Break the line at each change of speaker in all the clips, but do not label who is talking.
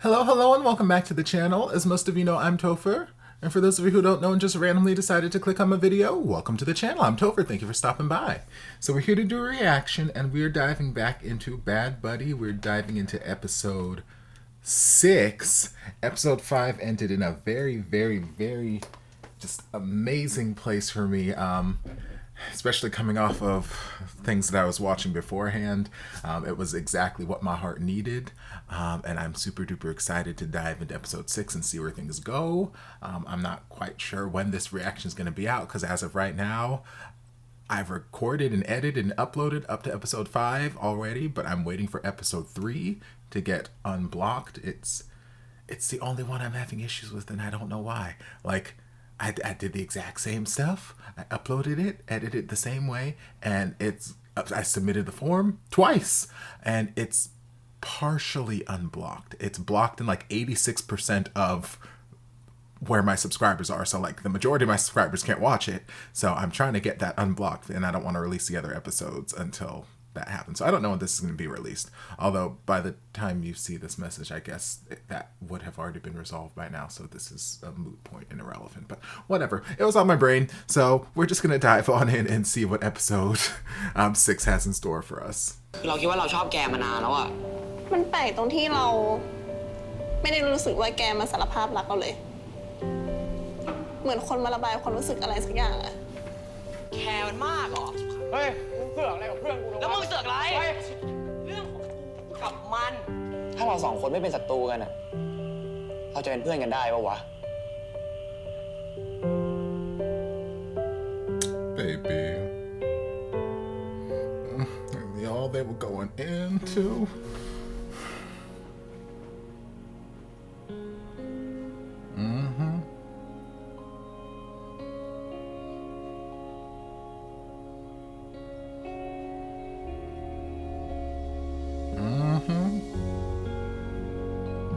Hello, and welcome back to the channel. As most of you know, I'm Topher. And for those of you who don't know and just randomly decided to click on my video, welcome to the channel. I'm Topher. Thank you for stopping by. So we're here to do a reaction, and we're diving back into Bad Buddy. We're diving into episode 6. Episode 5 ended in a very just amazing place for me. Especially coming off of things that I was watching beforehand. It was exactly what my heart needed. And I'm super duper excited to dive into episode 6 and see where things go. I'm not quite sure when this reaction is going to be out, because as of right now, I've recorded and edited and uploaded up to episode 5 already, but I'm waiting for episode 3 to get unblocked. It's the only one I'm having issues with, and I don't know why. Like, I did the exact same stuff. I uploaded it, edited the same way, and I submitted the form twice, and it's partially unblocked. It's blocked in like 86% of where my subscribers are. So like the majority of my subscribers can't watch it. So I'm trying to get that unblocked, and I don't want to release the other episodes until that happens. So I don't know when this is going to be released. Although by the time you see this message, I guess that would have already been resolved by now. So this is a moot point and irrelevant, but whatever. It was on my brain. So we're just going to dive on in and see what episode 6 has in store for us.
เราคิดว่าเราชอบแกมานานแล้วอะ
มันแปลกตรงที่เราไม่ได้รู้สึกว่าแกมาสารภาพรักเราเลยเหมือนคนมาระบายความรู้สึกอะไรสักอย่างอะ
แคร์มันมากเหรอ
เฮ้ยมึงเสือกอะไรกับเพื่อนกูแล้ว
มึงเสือกอะไรเรื่องของกูกับมัน
ถ้าเราสองคนไม่เป็นศัตรูกันอะเราจะเป็นเพื่อนกันได้ปะวะ
Baby. All they were going into.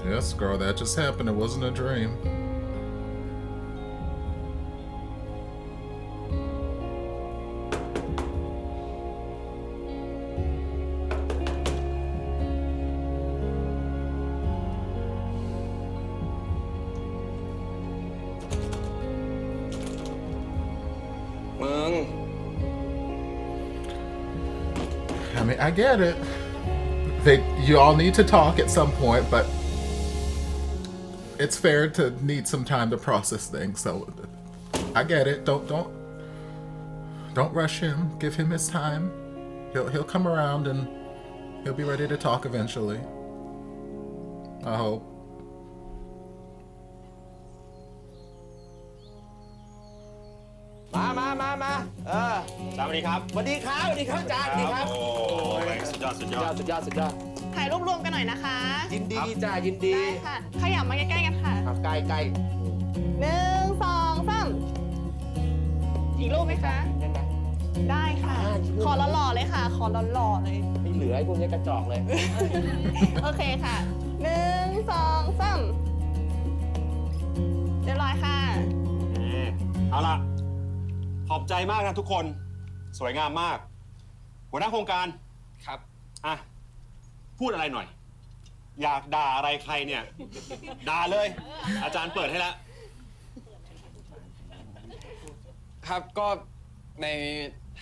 Yes, girl, that just happened. It wasn't a dream. I mean, I get it. You all need to talk at some point, but it's fair to need some time to process things. So I get it. Don't rush him. Give him his time. He'll come around and he'll be ready to talk eventually. I hope.
มาสวัสดีครับสวัสดีครับอาจารย์สวัสดีครับโอ้ยสุดยอด
ถ่ายรูปรวมกันหน่อยนะคะ
ยินดีจ้ายินดี
ได้ค่ะขยับมาใกล้ๆกันค่ะ
ใกล้
1 2 3อีกรูปไหมคะได้ค่ะขอหล่อๆเลยค่ะขอหล่อๆเลย
ไม่เหลือไอ้พวกนี้กระจอกเลย
โอเคค่ะ1 2 3เรียบร้อยค่ะ
เอาล่ะขอบใจมากนะทุกคนสวยงามมากหัวหน้าโครงการ
ครับ
อ่ะพูดอะไรหน่อยอยากด่าอะไรใครเนี่ยด่าเลยอาจารย์เปิดให้แล้ว
ครับก็ใน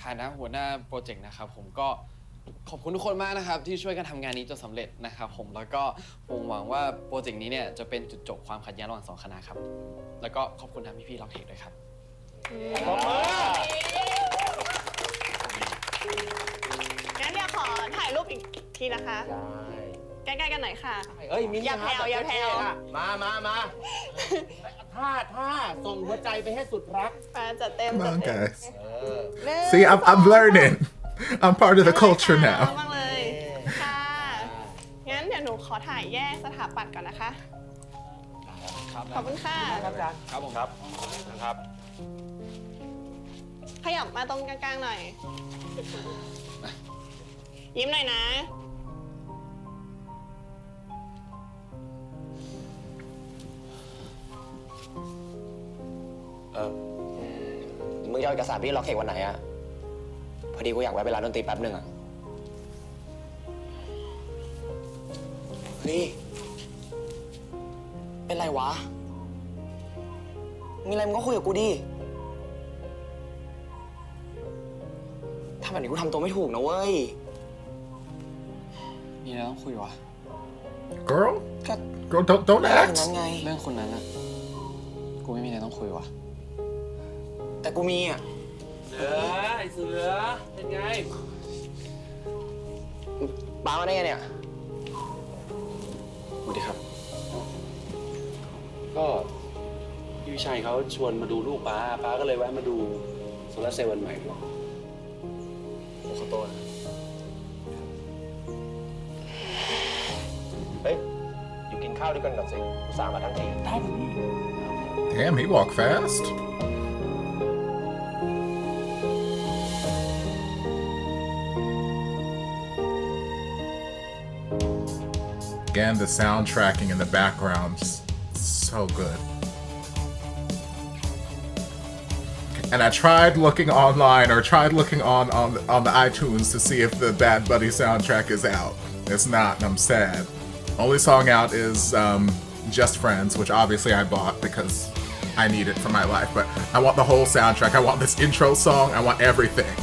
ฐานะหัวหน้าโปรเจกต์นะครับผมก็ขอบคุณทุกคนมากนะครับที่ช่วยกันทำงานนี้จนสำเร็จนะครับผมแล้วก็ผมหวังว่าโปรเจกต์นี้เนี่ยจะเป็นจุดจบความขัดแย้งระหว่าง2คณะครับแล้วก็ขอบคุณทางพี่ๆล็อกเทคด้วยครับ
งั้นเดี๋ยวขอถ่ายรูปอีกทีนะคะใกล้ๆกันหน่อยค่ะอย่าแผ่ว
มาท่าส่งหัวใจไปให้สุดรัก
จัดเต็ม
Come on, guys. See, I'm learning. I'm part of the culture now.
มากเลยค่ะงั้นเดี๋ยวหนูขอถ่ายแยกสถาปัตย์ก่อนนะคะขอบคุณค่ะ
ครับผมครับ
ขยับมาตรงกลางๆหน่อยยิ้มหน่อยนะ
มึงจะเอาเอกสารพี่ล็อกเค้กวันไหนอะพอดีกูอยากแวะไปร้านดนตรีแป๊บนึงอะเฮ้ย
อะไรวะมีอะไรมึงก็คุยกับกูดิทำแบบนี้กูทำตัวไม่ถูกนะเว้ย
มีอะไรต้องคุยวะ
Girl,
ก็
girl, don't
เรื่อง
act.
นั้นไง
เรื่องคนนั้นอะกูไม่มีอะไรต้องคุยวะ
แต่กูมีอ่ะ
ไอ้เสือเป็นไง
ป้ามาได้ไงเนี่ย
สวัสดีครับ
ก็พี่วิชัยเขาชวนมาดูลูกป้าก็เลยแวะมาดูโซลาร์เซลล์วันใหม่ด้วย
ผมขอโทษนะ
เฮ้ย อยู่กินข้าวด้วยกันก่อนสิอุตส่าห์มาทั้งที
Damn, he walked fast. Again, the soundtracking in the background's so good. And I tried looking online or tried looking on the iTunes to see if the Bad Buddy soundtrack is out. It's not, and I'm sad. Only song out is Just Friends, which obviously I bought because I need it for my life. But I want the whole soundtrack. I want this intro song. I want everything.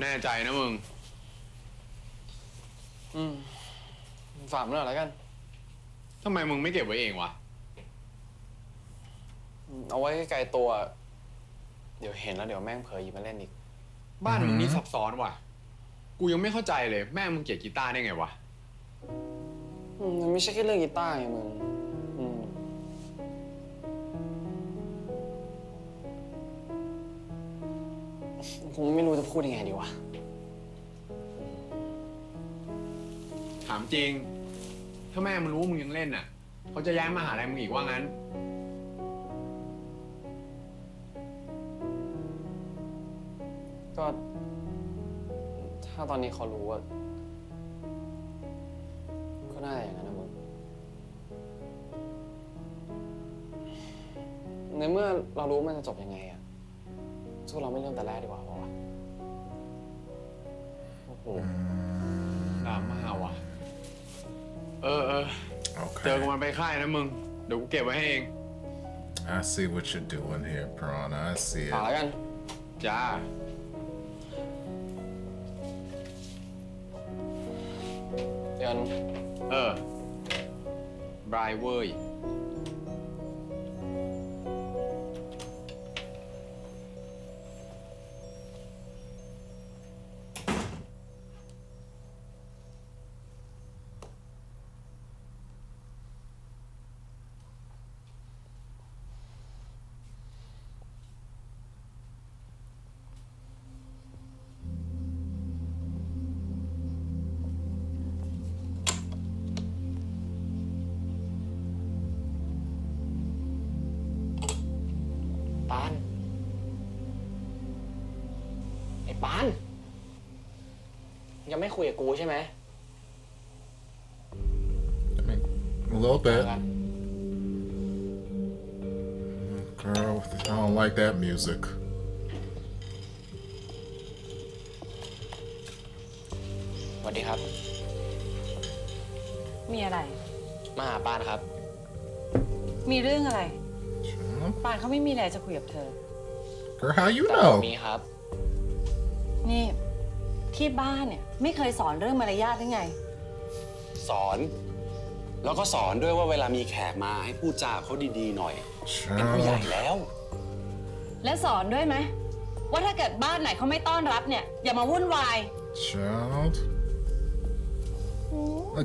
แน่ใจนะมึง
ฝากมันหน่อยแล้วกัน
ทำไมมึงไม่เก็บไว้เองวะ
เอาไว้ไกลๆตัว เดี๋ยวเห็นแล้วเดี๋ยวแม่งเผลอหยิบมาเล่นอีก
บ้านมึงนี่ซับซ้อนว่ะ กูยังไม่เข้าใจเลยแม่มึงเกลียดกีตาร์ได้ไงวะ
มันไม่ใช่แค่เรื่องกีตาร์ไงมึงผมไม่รู้จะพูดยังไงดีวะ
ถามจริง ถ้าแม่มึงรู้ว่ามึงยังเล่นน่ะ เขาจะย้ายมหาลัยมึงอีกว่างั้น
ก็ถ้าตอนนี้เขารู้ว่าก็น่าจะอย่างนั้นนะมึงในเมื่อเรารู้มันจะจบยังไงอะสู้เราไม่เริ่มแต่แรกดีกว่าป่าวะโอ้โห
ดราม่าว่ะ เออ เจอ
Okay.
กันมันไปค่ายนะมึง เดี๋ยวกูเก็บไว้ให้เอง
I see what you're doing here, Piranha. I see
ฝาก
it.
แล้วกัน
จ้า
เดือน
บรายเว้ย
ปาน ไอ้ปาน ยังไม่คุยกับกูใช่ไหม
I mean, a little bit.
กัน
Girl, I don't like that music.
สวัสดีครับ
มีอะไร
มาหาปานครับ
มีเรื่องอะไร
Sure.
ปานเขาไม่มีอะไรจะคุยกับเธอ
Girl, how you
แต่
know?
มีครับ
นี่ที่บ้านเนี่ยไม่เคยสอนเรื่องมารยาทหรือไง
สอน แล้วก็สอนด้วยว่าเวลามีแขกมาให้พูดจาเขาดีๆหน่อย เป็นผู้ใหญ่
Child.
แล้ว
และสอนด้วยไหมว่าถ้าเกิดบ้านไหนเขาไม่ต้อนรับเนี่ยอย่ามาวุ่นวาย
Child.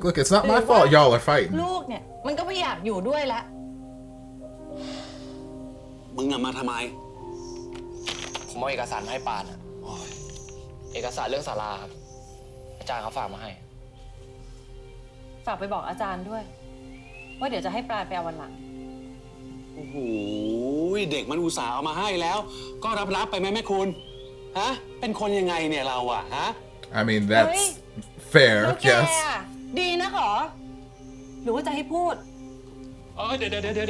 Look, it's not my fault y'all are fighting.
ลูกเนี่ยมันก็ไม่อยากอยู่ด้วยละ
มึงน่ะมาทำไม
ผมเอาเอกสารมาให้ปานอะเอกสารเรื่องศาลาครับ อาจารย์เขาฝากมาให้
ฝากไปบอกอาจารย์ด้วย ว่าเดี๋ยวจะให้ปลายไปเอาวันหลัง
โอ้โห เด็กมันอุตส่าห์เอามาให้แล้ว ก็รับไปไหมแม่คุณ ฮะ เป็นคนยังไงเนี่ยเราอะฮะ
I mean,
เฮ้ย
that's fair,
แล้วแก
yes.
อะ ดีนะขอหรือว่าจะให้พูด
เดี๋ย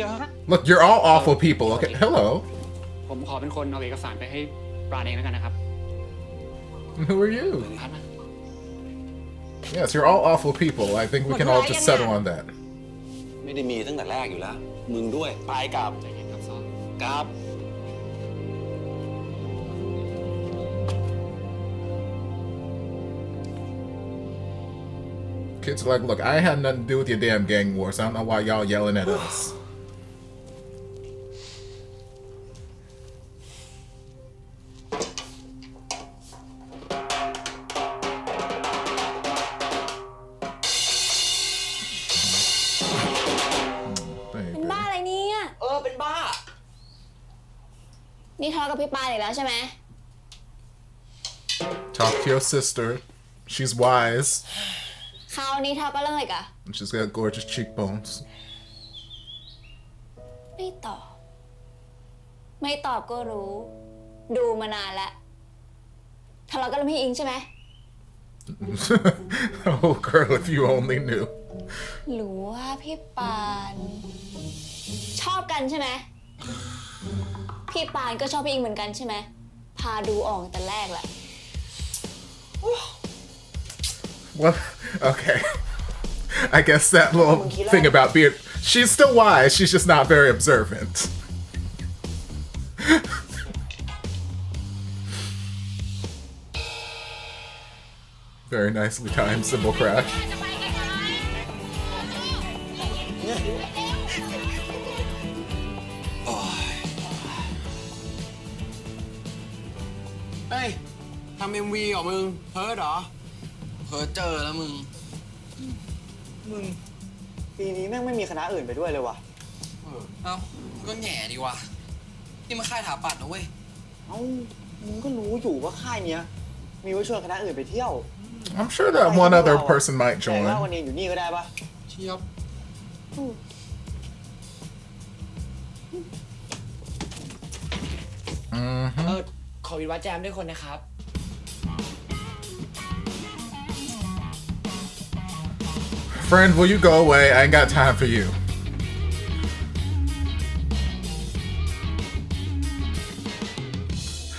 ว
Look, you're all awful people. Okay, hello.
ผมขอเป็นคนเอาเอกสารไปให้ปราณเองแล้วกันนะครับ
Who are you? Yes, you're all awful people. I think we can all just settle on that.
ไม่ได้มีตั้งแต่แรกอยู่แล้ว มึงด้วย ไปกลับ
ใจเย็นครับซอ
กลับ
Kids are like, look, I had nothing to do with your damn gang war, so I don't know why y'all yelling at us. Baby.
เป็นบ้าอะไรเนี่ย
เป็นบ้า
นี่ทะเลาะกับพี่ปานอีกแล้วใช่ไหม
Talk to your sister. She's wise.
คราวนี้ทะเลาะก็เรื่องอะไรกะ
And she's got gorgeous cheekbones.
ไม่ตอบ ไม่ตอบก็รู้ ดูมานานแล้วทะเลาะกันเรื่องพี่อิงใช่ไหม
Oh, girl, if you only knew.
หรือว่าพี่ปานชอบกันใช่ไหม พี่ปานก็ชอบพี่อิงเหมือนกันใช่ไหม พาดูออกแต่แรกแหละ
What? Okay. I guess that little thing about being... She's still wise, she's just not very observant. Very nicely timed cymbal crash.
เฮ้ยทำ MV เหรอมึง เพิร์ดเหรอ เพิร์ดเจอแล้วมึง
มึง ปีนี้แม่งไม่มีคณะอื่นไปด้วยเลยว่ะ
เอ้าก็แง่ดีว่ะ นี่มันค่ายถาปัดนะเว้ย
เอ้า มึงก็รู้อยู่ว่าค่ายเนี้ย มีไว้ชวนคณะอื่นไปเที่ยว
I'm sure that one other person might
แต่ว่า
join.
วันนี้อยู่นี่ก็ได้ปะ
เชียบ
ขอวิดวัดแจมด้วยคนนะครับ
Friend, will you go away? I ain't got time for you.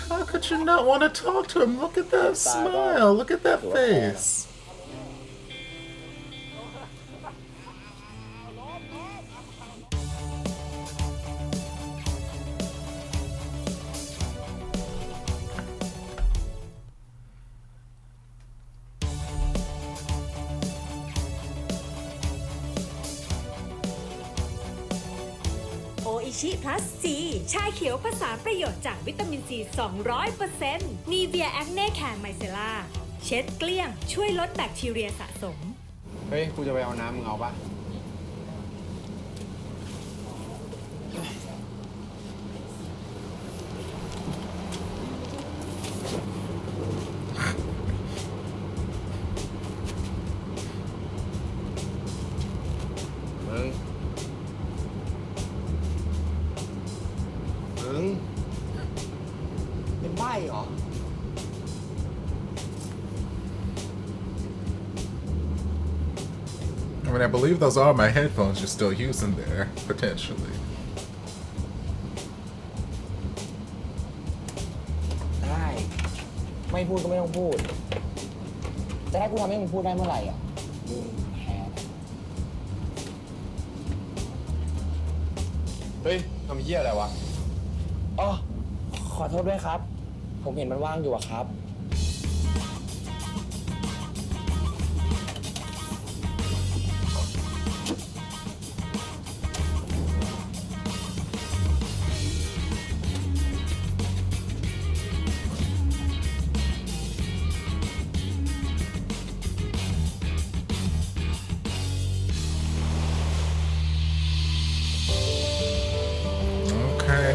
How could you not want to talk to him? Look at that smile. Look at that face.
Oishi Plus C ชาเขียวผสานประโยชน์จากวิตามินซี 200% Nivea Acne Care Micellar เช็ดเกลี้ยงช่วยลดแบคทีเรียสะสม
เฮ้ย กูจะไปเอาน้ำมึงเอาปะ มึง
เป็นใบ้เหรอ
I mean, I believe those are my headphones you're still using there, potentially.
ได้ ไม่พูดก็ไม่ต้องพูด แต่ถ้ากูทำให้มึงพูดได้เมื่อไหร่อ่ะมึงแพ้
เฮ้ยทำเหี้ยอะไรวะ
อ๋อ ขอโทษด้วยครับ ผมเห็นมันว่างอยู่อะครับ
Okay.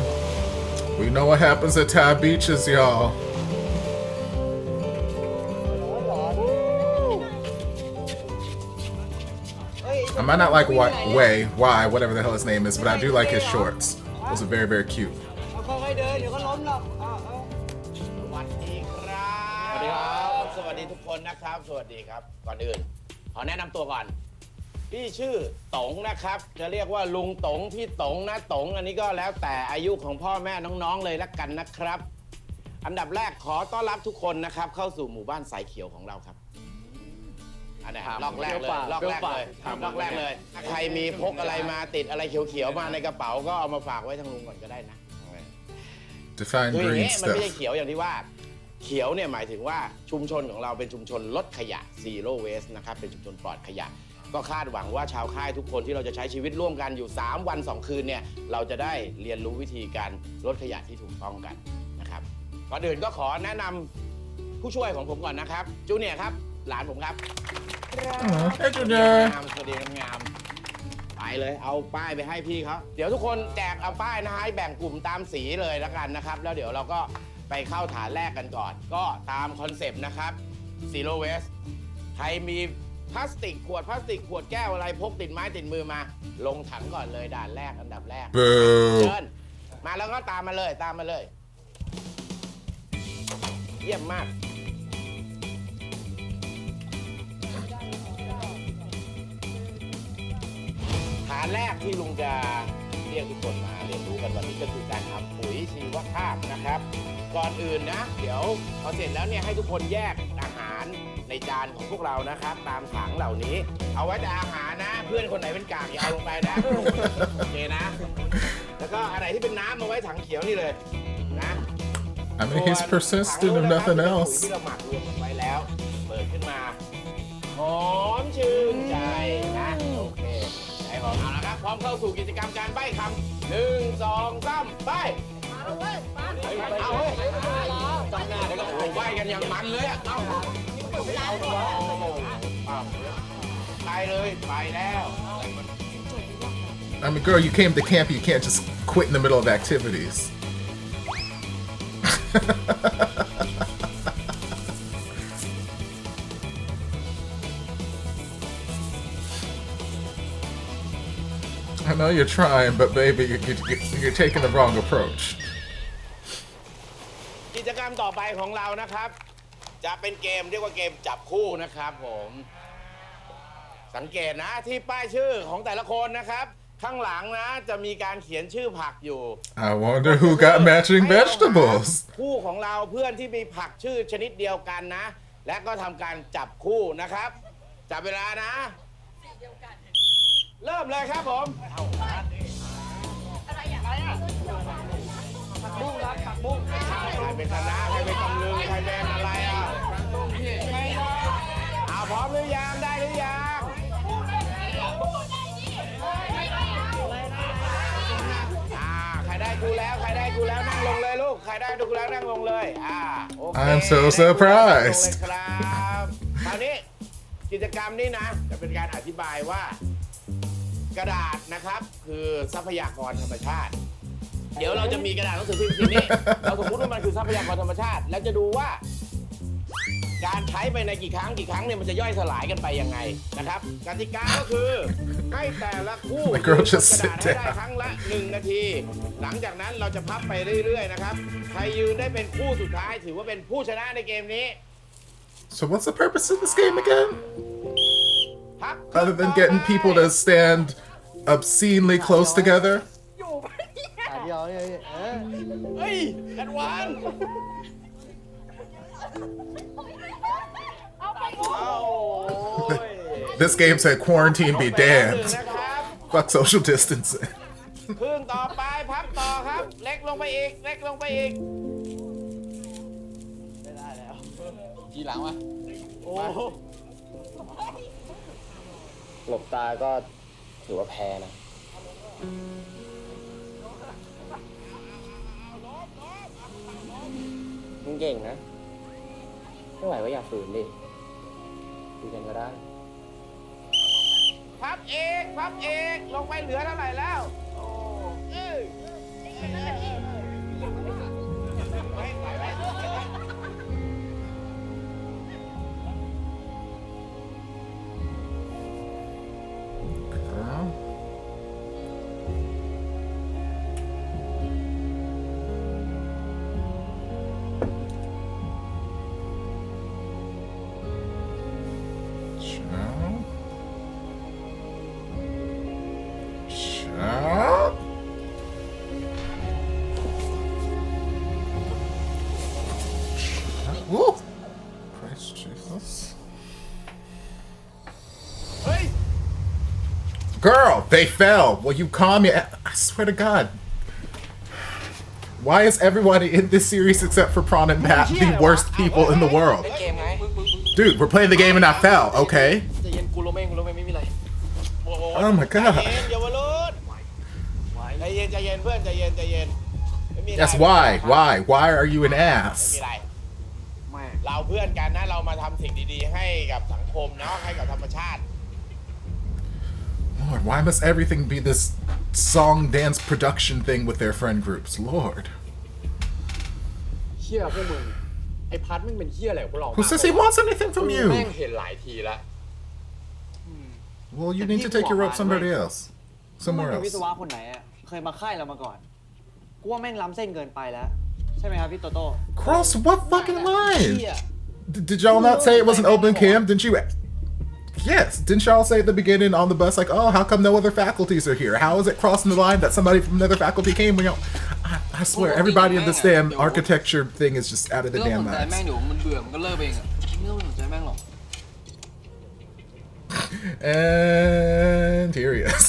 We know what happens at Thai beaches, y'all. I might not like why, whatever the hell his name is, but I do like his shorts. Those are very, very cute.
ค่อยๆเดินเดี๋ยวก็ล้มหรอก
สวัสดีครับ สวัสดีครับ สวัสดีทุกคนนะครับ สวัสดีครับ ก่อนอื่น
ขอแนะนำตัวก่อนพี่ชื่อต๋งนะครับจะเรียกว่าลุงต๋งพี่ต๋งนะต๋งอันนี้ก็แล้วแต่อายุของพ่อแม่น้องๆเลยละกันนะครับอันดับแรกขอต้อนรับทุกคนนะครับเข้าสู่หมู่บ้านสายเขียวของเราครับอันนี้ล็อกแรกเลยล็อกแรกเลยถ้าใครมีพกอะไรมาติดอะไรเขียวๆมาในกระเป๋าก็เอามาฝากไว้ทางลุงก่อนก็ได้นะ
Define
คืออย่าง
green
นี้มันไม่ใช่
stuff.
เขียวอย่างที่ว่าเขียวเนี่ยหมายถึงว่าชุมชนของเราเป็นชุมชนลดขยะ zero waste นะครับเป็นชุมชนปลอดขยะก็คาดหวังว่าชาวค่ายทุกคนที่เราจะใช้ชีวิตร่วมกันอยู่3วัน2คืนเนี่ยเราจะได้เรียนรู้วิธีการลดขยะที่ถูกต้องกันนะครับก่อนอื่นก็ขอแนะนำผู้ช่วยของผมก่อนนะครับจูเนียร์ครับหลานผมครับ
Hey, Junior.
งามสวัสดีงามไปเลยเอาป้ายไปให้พี่เขาเดี๋ยวทุกคนแจกเอาป้ายนะฮะแบ่งกลุ่มตามสีเลยแล้วกันนะครับแล้วเดี๋ยวเราก็ไปเข้าฐานแรกกันก่อนก็ตามคอนเซปต์นะครับ zero waste ใครมีพลาสติกขวดแก้วอะไรพกติดไม้ติดมือมาลงถังก่อนเลยด่านแรกอันดับแรก
Boo.
เชิญมาแล้วก็ตามมาเลยเยี่ยมมากฐานแรกที่ลุงจะเรียกทุกคนมาเรียนรู้กันวันนี้ก็คือการทำปุ๋ยชีวภาพนะครับก่อนอื่นนะเดี๋ยวพอเสร็จแล้วเนี่ยให้ทุกคนแยกอาหารในจานของพวกเรานะครับตามถังเหล่านี้เอาไว้แต่อาหารนะเพื่อนคนไหนเป็นกากอย่าเอาลงไปนะโอเคนะแล้วก็อะไรที่เป็นน้ำมาไว้ถังเขียวนี่เลยนะ
I mean, he's persistent if nothing
ปุ๋ย
else.
ที่เราหมักรวมกันไว้แล้วเปิดขึ้นมาหอมชื่นใจนะโอเคใจหอมเอาละครับพร้อมเข้าสู่กิจกรรมการใบ้คำ1 2 3ใบ้เอาเว้ยจ้องหน้าเดี๋ยวก็โอ้ใบ้กันอย่างมันเลยอ่ะเอาไปเลยไปแล้ว
I mean, girl, you came to camp. You can't just quit in the middle of activities. I know you're trying, but baby, you're taking the wrong approach.
กิจกรรมต่อไปของเรานะครับจะเป็นเกมเรียกว่าเกมจับคู่นะครับผมสังเกตนะที่ป้ายชื่อของแต่ละคนนะครับข้างหลังนะจะมีการเขียนชื่อผักอยู่
I wonder who got matching vegetables.
คู่ของเราเพื่อนที่มีผักชื่อชนิดเดียวกันนะและก็ทำการจับคู่นะครับจับเวลานะเริ่มเลยครับผมผักบุ้งครับผักบุ้งใครเป็นคณะใครเป็นตำลึงใครเป็นอะไรอ่ะเอาพร้อมหรือยังได้หรือยังใครได้กูแล้วนั่งลงเลยลูกใครได้กูแล้วนั่งลงเลยโอเค
I'm so surprised.
ครับคราวนี้กิจกรรมนี้นะจะเป็นการอธิบายว่ากระดาษนะครับคือทรัพยากรธรรมชาติเดี๋ยวเราจะมีกระดาษหนังสือพิมพ์ชิ้นนี้เราสมมติว่ามันคือทรัพยากรธรรมชาติแล้วจะดูว่าการใช้ไปในกี่ครั้งเนี่ยมันจะย่อยสลายกันไปยังไงนะครับกติกาก็คือให้แต่ละคู่กระดาษให้ได้ครั้งละ1 นาทีหลังจากนั้นเราจะพับไปเรื่อยๆนะครับใครยืนได้เป็นคู่สุดท้ายถือว่าเป็นผู้ชนะในเกมนี้
So what's the purpose of this game again? Other than getting people to stand obscenely close together?
เฮ้ยกันวาน
This game said quarantine be damned. Fuck social distancing.
ครึ่งต่อไปพับต่อครับเล็กลงไปอีกไม่ได้แล้วกี่หลังวะโอ้หลบตาก็ถือว่าแพ้นะมึงเก่งนะไม่ไหวก็อย่าฝืนดิคุยกันก็ได้พับเอกลงไปเหลือเท่าไหร่แล้ว
Woo! Christ Jesus. Girl, they fell. Will you calm me? I swear to God. Why is everybody in this series except for Prawn and Pat the worst people in the world? Dude, we're playing the game and I fell, okay? Oh my God. That's why. Why are you an ass?
เราเพื่อนกันนะเรามาทำสิ่งดีๆให้กับสังคมเนาะให้กับธรรมชาติ
Lord, why must everything be this song dance production thing with their friend groups? Lord.
เหี้ยพวกมึงไอ้พัดมึงเป็นเหี้ยอะไรพวกเรา
Who says he wants anything from you?
แม่งเห็นหลายทีแล้ว
Well, you need to take your rope somebody else. Somewhere
วิศ
else.
วะคนไหนอ่ะเคยมาค่ายเรามาก่อนกูว่าแม่งล้ำเส้นเกินไปแล้วใช่ไหมครับพี่โตโต้
Cross what fucking line? Did y'all not say it was an open camp? Didn't you? Yes. Didn't y'all say at the beginning on the bus, like, oh, how come no other faculties are here? How is it crossing the line that somebody from another faculty came? I swear, everybody in this damn architecture thing is just out of the damn minds. And here he is.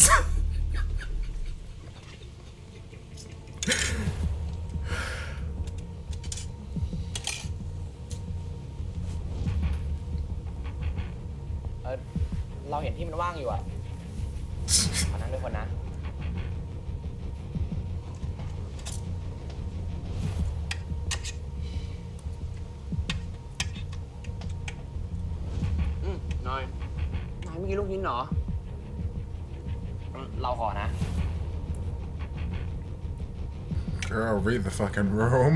เราเห็นที่มันว่างอยู่อ่ะขอนั่งด้วยคนนะ
นายเมื่อกี้ลูกชิ้นเหรอ
เราขอนะ
Girl, read the fucking room.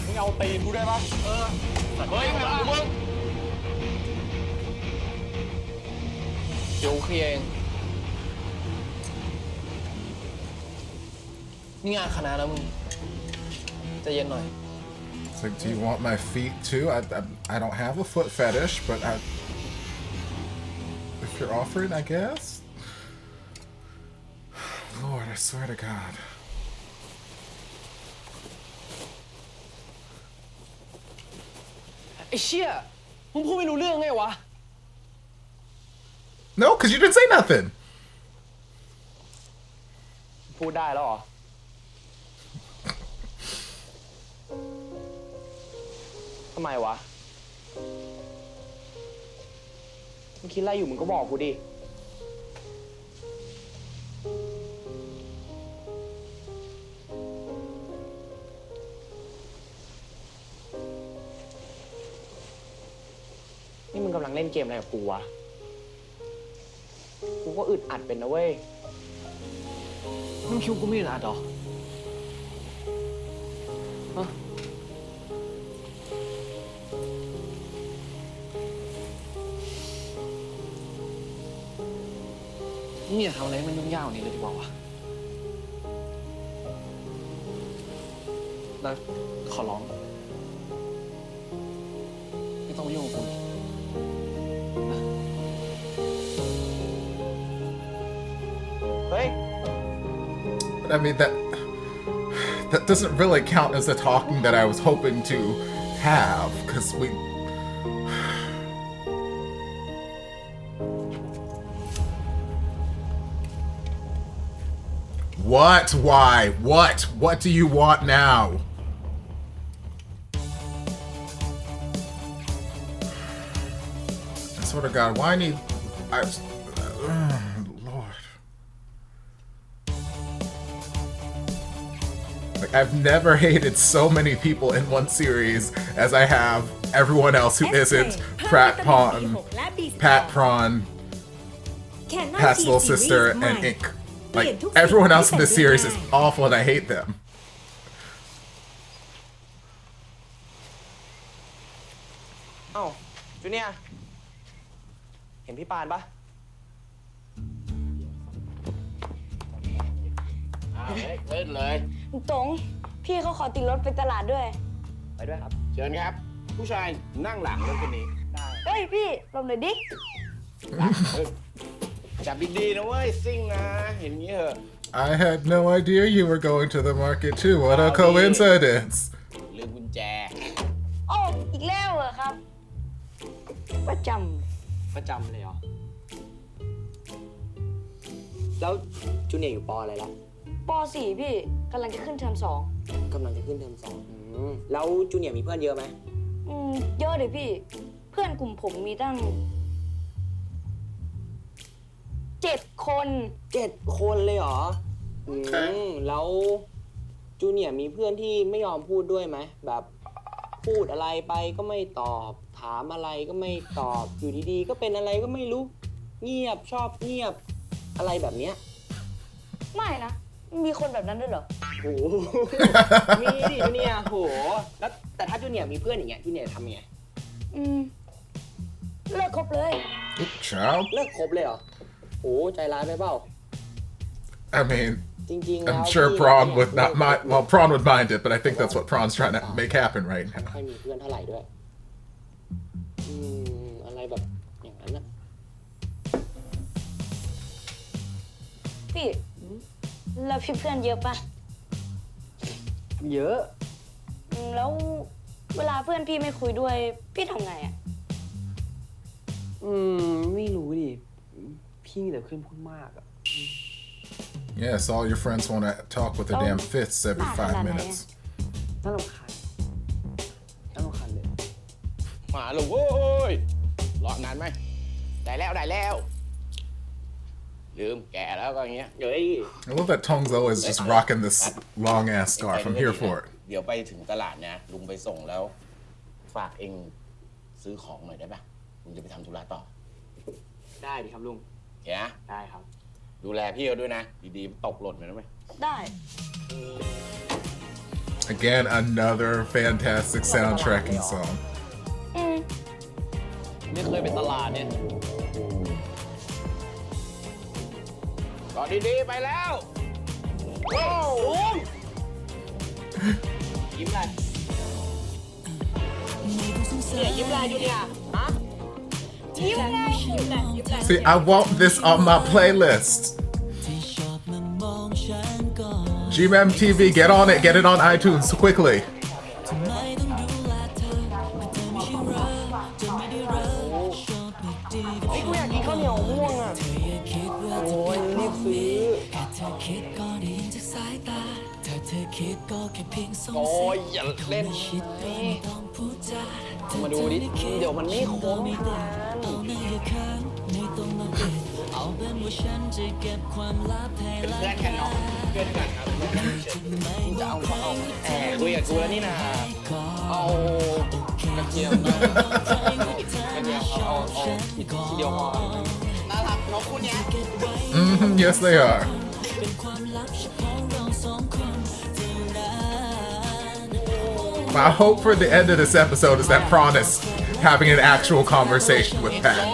มึงเอาตีนกูได้ปะเฮ้ยไม่เอามึง
เดี๋ยวเคลียร์เองนี่งานคณะนะมึงใจเย็นหน่อย
It's like, do you want my feet too? I don't have a foot fetish, but if you're offering, I guess. Lord, I swear to God.
ไอ้เชี่ยมึงพูดไม่รู้เรื่องไงวะ
No, because you didn't say nothing.
พูดได้แล้วเหรอ ทำไมวะ มึงคิดอะไรอยู่มึงก็บอกกูดิ นี่มึงกำลังเล่นเกมอะไรกับกูวะ กูก็อึดอัดเป็นนะเว้ย
มึงคิดกูไม่อึดอัดเหรอฮะนี่อย่าทำอะไรให้มันยุ่งยากกว่านี้เลยดีกว่าวะแล้วขอร้องไม่ต้องยุ่งกับกูนะ
เฮ้ย
But I mean, that doesn't really count as the talking that I was hoping to have, because we... What? Why? What? What do you want now? I swear to God, why I need... Lord. Like, I've never hated so many people in one series as I have everyone else who isn't Pat Prawn, Pat's little sister, and Ink. Like, everyone else in this series is awful and I hate them.
เอ้าจูเนียร์เห็นพี่ปานปะ
เล่นเลย
ตรงพี่เขาขอติดรถไปตลาดด้วย
ไปด้วยครับ
เชิญครับ ผู้ชายนั่งหลังรถคันนี้
เฮ้ยพี่ลงหน่อยดิ
เชิ จับดีๆนะเว้ยซิ่งนะเห็นงี้เหรอ
I had no idea you were going to the market too. What a coincidence.
ลืมกุญแจ
โอ้อีกแล้วเหรอครับ ประจ
ประจำเลยเหรอ แล้วจูเนียร์อยู่ปออะไรล่ะ
ำป .4 พี่กำลังจะขึ้นเทอม2
กำลังจะขึ้นเทอม2แล้วจูเนียร์มีเพื่อนเยอะไหม
เยอะเลยพี่ เพื่อนกลุ่มผมมีตั้ง 7 คน
7 คนเลยเหรอแล้วจูเนียร์มีเพื่อนที่ไม่ยอมพูดด้วยไหมแบบพูดอะไรไปก็ไม่ตอบ ถามอะไรก็ไม่ตอบ อยู่ดีๆก็เป็นอะไรก็ไม่รู้ เงียบชอบเงียบอะไรแบบเนี้ย
ไม่นะ มีคนแบบนั้นด้วยเหรอ
โห มีดิจูเนียร์โหแล้วแต่ถ้าจูเนียร์มีเพื่อนอย่างเงี้ยจูเนียร์ทำยังไง
เลิกคบเลย
Child.
เลิกคบเลยเหรอโหใจร้ายไปเปล่า
I mean,
จริงๆ
I'm sure Prawn would not mind. Well, Prawn would mind it, but I think that's what Prawn's trying to make happen right
ไม่
now.
ค่อยมีเพื่อนเท่าไหร่ด้วยอะไรแบบอย่างนั้นนะ
พี่ แล้วพี่เพื่อนเยอะปะ
เยอะ
แล้วเวลาเพื่อนพี่ไม่คุยด้วย พี่ทำไงอะ
ไม่รู้ดิ พี่มีแต่เพื่อนพูดมากอะ
Yes, all your friends want to talk with their damn fists every 5 minutes.
น่ารำคาญเลย
มาเลยเว้ยรอนานไหมได้แล้วลืมแก่แล้วก็อย่างเงี้ย
I love that Tong's always just rocking this long ass scarf. I'm here for it.
เดี๋ยวไปถึงตลาดนะลุงไปส่งแล้ว ฝากเองซื้อของหน่อยได้ปะลุงจะไปทำธุระต่อ
ได้ดิครับลุง
โอเคนะ
ได้ครับ
ดูแลพี่เขาด้วยนะดีๆตกหล่นไปนะไหม
ได้
Again, another fantastic soundtracking song.
ไม่เคยไปตลาดเนี่ย
ต่อดีๆไปแล้วโอ้ลุง
ยิ้มอะไรเนี่ยยิ้มอะไรจูเนียร์ฮะ
ยิ้มไง
See, I want this on my playlist. GMM TV, get on it. Get it on iTunes quickly.
ไอ้กูอยากกินข้าวเหนียวม่วงอ่ะ โอ้ยรีบซื้อ โอ้ยอย่าเล่นมาดูดิ เดี๋ยวมันไม่ครบเป็นเพื่อนกันเนาะเพื่อนกันครับจะเอาแอบคุยกับกูแล้วนี่นะเอากระเทียมกระเทียมเอาทีเดียวพอน่ารักน้องคุณเนี่ย
Yes, they are. My hope for the end of this episode is that Prawn is having an actual conversation with Pat.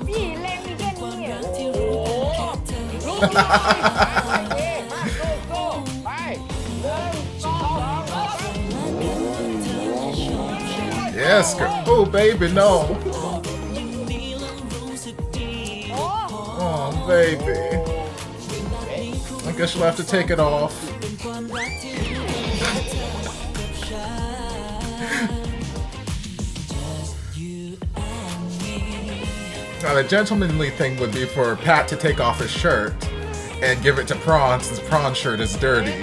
พี่เล่นมีแค่นี้เหรอ
Yes, girl. Oh, baby, no. Oh, baby. I guess you'll have to take it off. Now, the gentlemanly thing would be for Pat to take off his shirt and give it to Prawn since Prawn's shirt is dirty.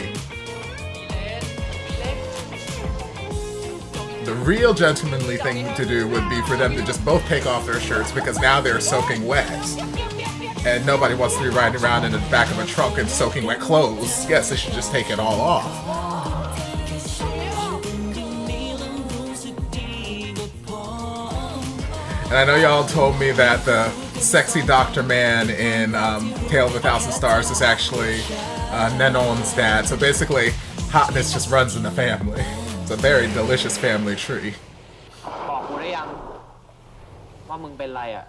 The real gentlemanly thing to do would be for them to just both take off their shirts because now they're soaking wet. And nobody wants to be riding around in the back of a trunk in soaking wet clothes. Yes, they should just take it all off. And I know y'all told me that the sexy Dr. Man in Tale of a Thousand Stars is actually Nenon's dad. So basically, hotness just runs in the family. It's a very delicious family tree.
บอกกูได้ยังว่ามึงเป็นไรอ่ะ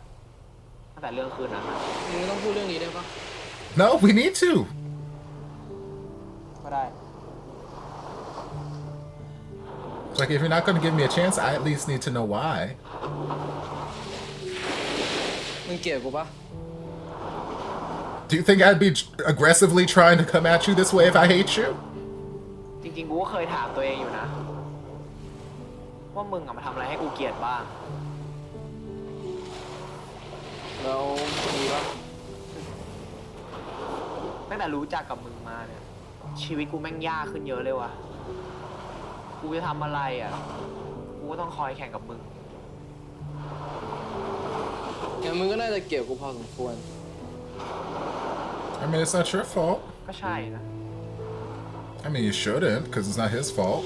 ตั้งแต่เรื่องคืนนั้นมึงต้องพูดเรื่องนี้ได้ปะ
No, we need to.
ก็ได้
Like, if you're not gonna give me a chance, I at least need to know why.
มึงเกลียดกูปะ
Do you think I'd be aggressively trying to come at you this way if I hate you?
จริงๆกูก็เคยถามตัวเองอยู่นะว่ามึงมาทำอะไรให้กูเกลียดบ้างแล้วดีวะตั้งแต่รู้จักกับมึงมาเนี่ยชีวิตกูแม่งยากขึ้นเยอะเลยว่ะกูจะทำอะไรอ่ะกูก็ต้องคอยแข่งกับมึง
งั้นมึงก็น่าจะเกลียดกูพอสมควร
I mean, it's not your fault.
ก็ใช่นะ
I mean, you shouldn't, because it's not his fault.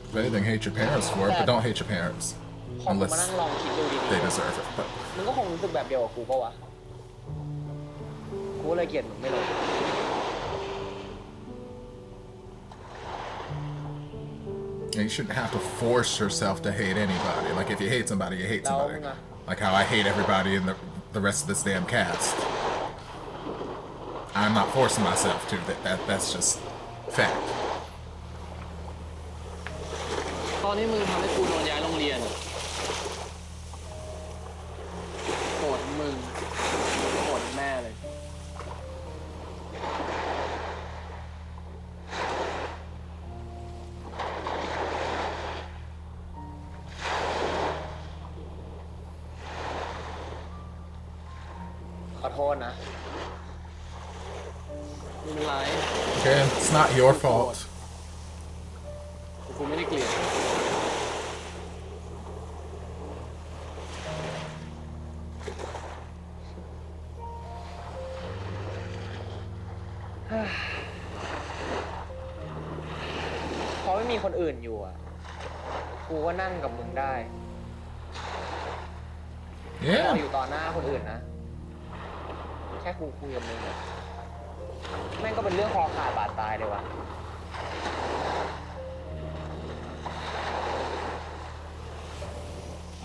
If anything, hate your parents for it, but don't hate your parents.
พอมึง
Unless
มานั่งลองคิดดูดี
they deserve it. But
มึงก็คงรู้สึกแบบเดียวกับกูปะวะกูเลยเกลียดมึงไม่ลง
you shouldn't have to force yourself to hate anybody. Like, if you hate somebody, you hate somebody. Like how I hate everybody in the rest of this damn cast. I'm not forcing myself to. That's just fact.
ตอนนี้มึงทำให้กูโดนย้ายโรงเรียนโกรธมึงโกรธแม่เลย
ขอโทษนะไม่เป็นไร
Okay, it's not your fault.
กูไม่ได้เกลียด
พอไม่มีคนอื่นอยู่อ่ะกูก็นั่งกับมึงได้พออยู่ต่อหน้าคนอื่นนะแค่กูคุยกับมึงอะแม่งก็เป็นเรื่องคอขาดบาดตายเลยว่ะ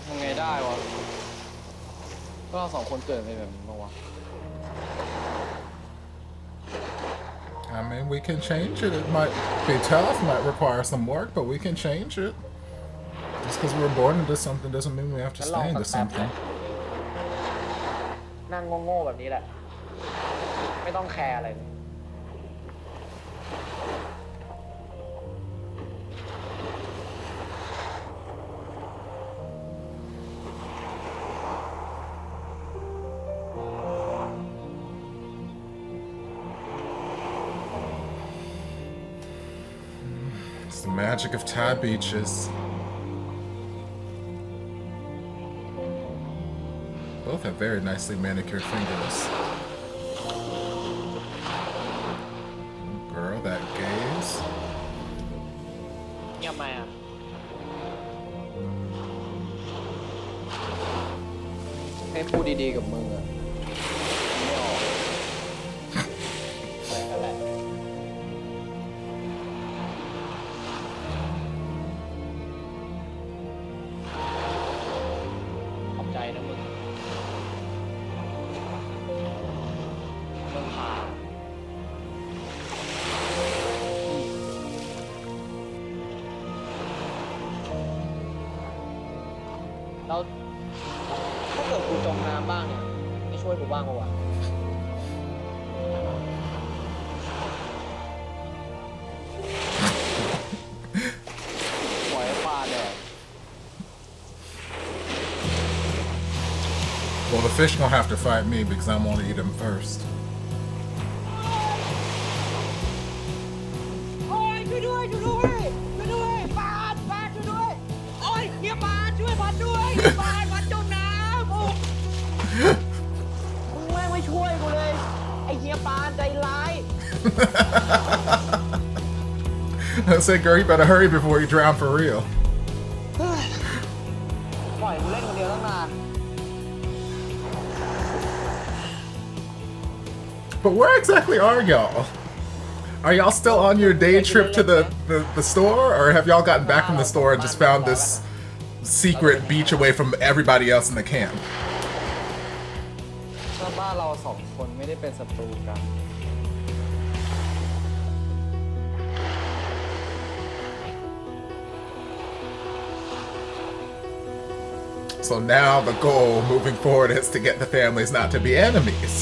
ทำไงได้วะก็เราสองคนเกิดเป็นแบบนี้มาวะ
I mean, we can change it. It might be tough, might require some work, but we can change it. Just because we were born into something doesn't mean we have to stay into something.
นั่งโง่ๆแบบนี้แหละไม่ต้องแคร์อะไรเลย
It's the magic of Thai beaches. Both have very nicely manicured fingers. Girl, that gaze.
เงียบไหมอ่ะให้พูดดีๆกับมึงอ่ะไม่ออกอะไรกันแหละขอบใจนะมึงพาแล้วถ้าเกิดกูจมน้ำบ้างเนี่ยไม่ช่วยกูบ้างปะวะ ปล่อยให้ปลาเนี่ย
Well, the fish gonna have to fight me because I'm gonna eat them first.
โอ้ยช่วยด้วยช่วยด้วยช่วยด้วยปานช่วยด้วยโอ้ยเฮียปานช่วยพัดด้วยปานจมน้ำโอ้มึงไม่ช่วยกูเลยไอ้เฮียปานใจร้าย
I said, girl, you better hurry before you drown for real.
ปล่อยกูเล่นคนเดียวตั้งนาน
But where exactly are y'all? Are y'all still on your day trip to the store? Or have y'all gotten back from the store and just found this secret beach away from everybody else in the camp?
ถ้าบ้านเราสองคนไม่ได้เป็นศัตรูกัน ก
So now the goal moving forward is to get the families not to be enemies,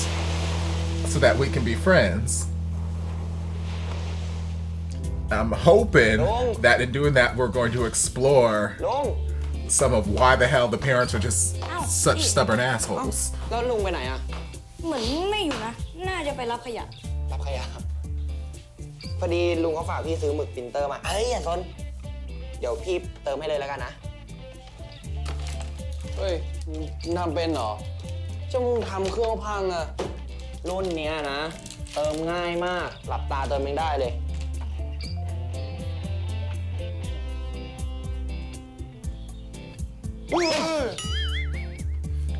so that we can be friends. I'm hoping that in doing that we're going to explore some of why the hell the parents are just such stubborn assholes.
แล้วลุงไปไหนอะ
เหมือนไม่อยู่นะ น่าจะไปรับขยะ
รับขยะพอดีลุงเขาฝากพี่ซื้อหมึกปรินเตอร์มาเอ้ยอย่าซนเดี๋ยวพี่เติมให้เลยแล้วกันนะ
เฮ้ยทำเป็นเหรอเจ้ามึงทำเครื่องพังอะ
รุ่นเนี้ยนะ เติมง่ายมากหลับตาเติมเองได้เลย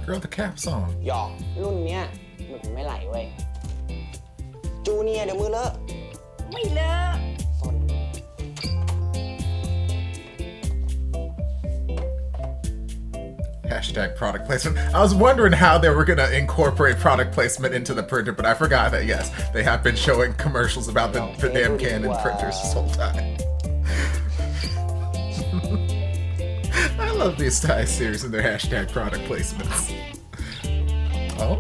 Girl, the cap's on.
หยอกรุ่นเนี้ยหมึกไม่ไหลเว้ยจูเนียร์เดี๋ยวมือเลอะ
ไม่เลอะ
Hashtag product placement. I was wondering how they were gonna incorporate product placement into the printer, but I forgot that yes, they have been showing commercials about the damn Canon printers this whole time. I love these Thai series and their hashtag product placements. Oh?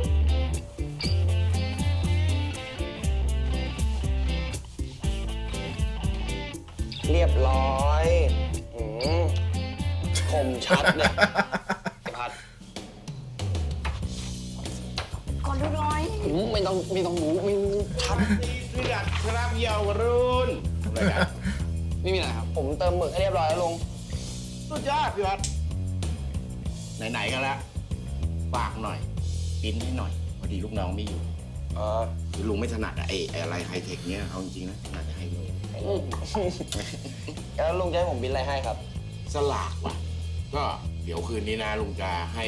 เรียบร้อยคมชัดเนี่ยไอ้พัด
ก่อนดูหน่อย
ไม่ต้องรู้ไม่ชัด
เลือดครับเยาวรุ่นอะไรกัน
ไม่มีอะไรครับ ผมเติมหมึกให้เรียบร้อยแล้วลุง
สุดยอดพี่วัดไหนๆกันแล้วฝากหน่อยปิ้นให้หน่อยพอดีลูกน้องไม่อยู่คือลุงไม่ถนัดไอ้อะไรไฮเทคเนี้ยเอาจริงๆนะน่าจะให้ลุง
แล้วลุงจะให้ผมบินอะไรให้ครับ
สลากว่ะก็เดี๋ยวคืนนี้นะลุงจะให้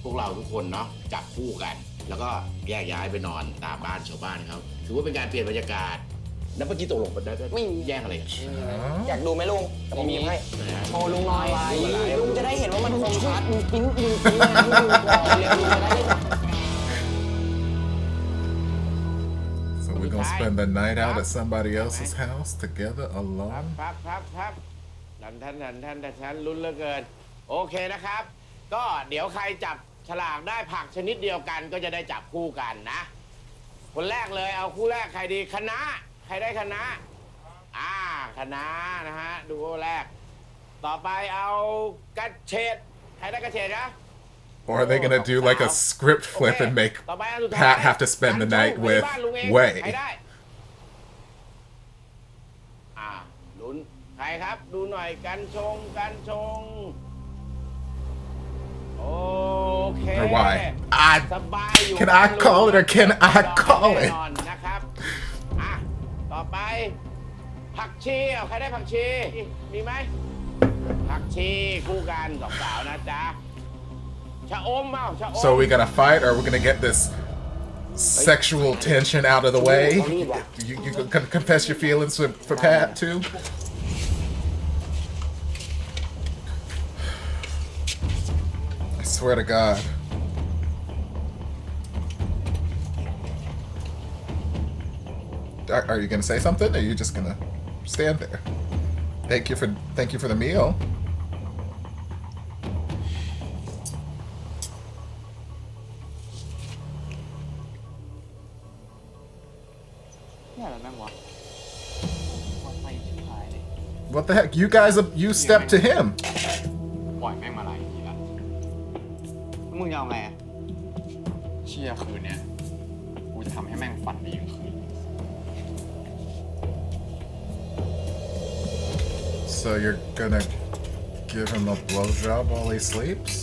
พวกเราทุกคนเนาะจับคู่กัน แล้วก็แยกย้ายไปนอนตามบ้านชาวบ้านเขาถือว่าเป็นการเปลี่ยนบรรยากาศแล้วเมื่อกี้ตกลงกันได้ไม่แย่งอะไรกัน
อยากดูไหมลุงแต่ผมมีให้
โช
โชว์ลุงหน่อยลุงจะได้เห็นว่ามันคมชัดมึงปิ้นนะลุงเร็วลุงจะได้
So we're gonna spend the night out at somebody else's house together
ครับ
alone?
ครับท่านลุ้นเหลือเกินโอเคนะครับ ก็เดี๋ยวใครจับฉลากได้ผักชนิดเดียวกันก็จะได้จับคู่กันนะ คนแรกเลยเอาคู่แรกใครดีคณะใครได้คณะคณะนะฮะดูคู่แรก ต่อไปเอากระเฉดใครได้กระเฉดนะ
Or are they gonna do like a script flip and make Pat have to spend the night with Wei?
ใครได้ลุ้นใครครับดูหน่อยกันชงโอเค
Or why?
สบายอยู่
Can I call it or can I call
แน่
it?
นอนนะครับต่อไปผักชีใครได้ผักชีมีไหมผักชีคู่กันสองสาวนะจ๊ะชะอมชะอม
So we gonna fight or we're gonna get this sexual tension out of the way? You gonna confess your feelings for Pat too? I swear to God. Are you gonna say something or are you just gonna stand there? Thank you for the meal. What the heck? You stepped to him.
ปล่อยแม่งมาหลายทีละมึงจะเอาไงเชี่ยคืนเนี้ยกูจะทำให้แม่งฝันดีกลางคืน
So you're gonna give him a blowjob while he sleeps?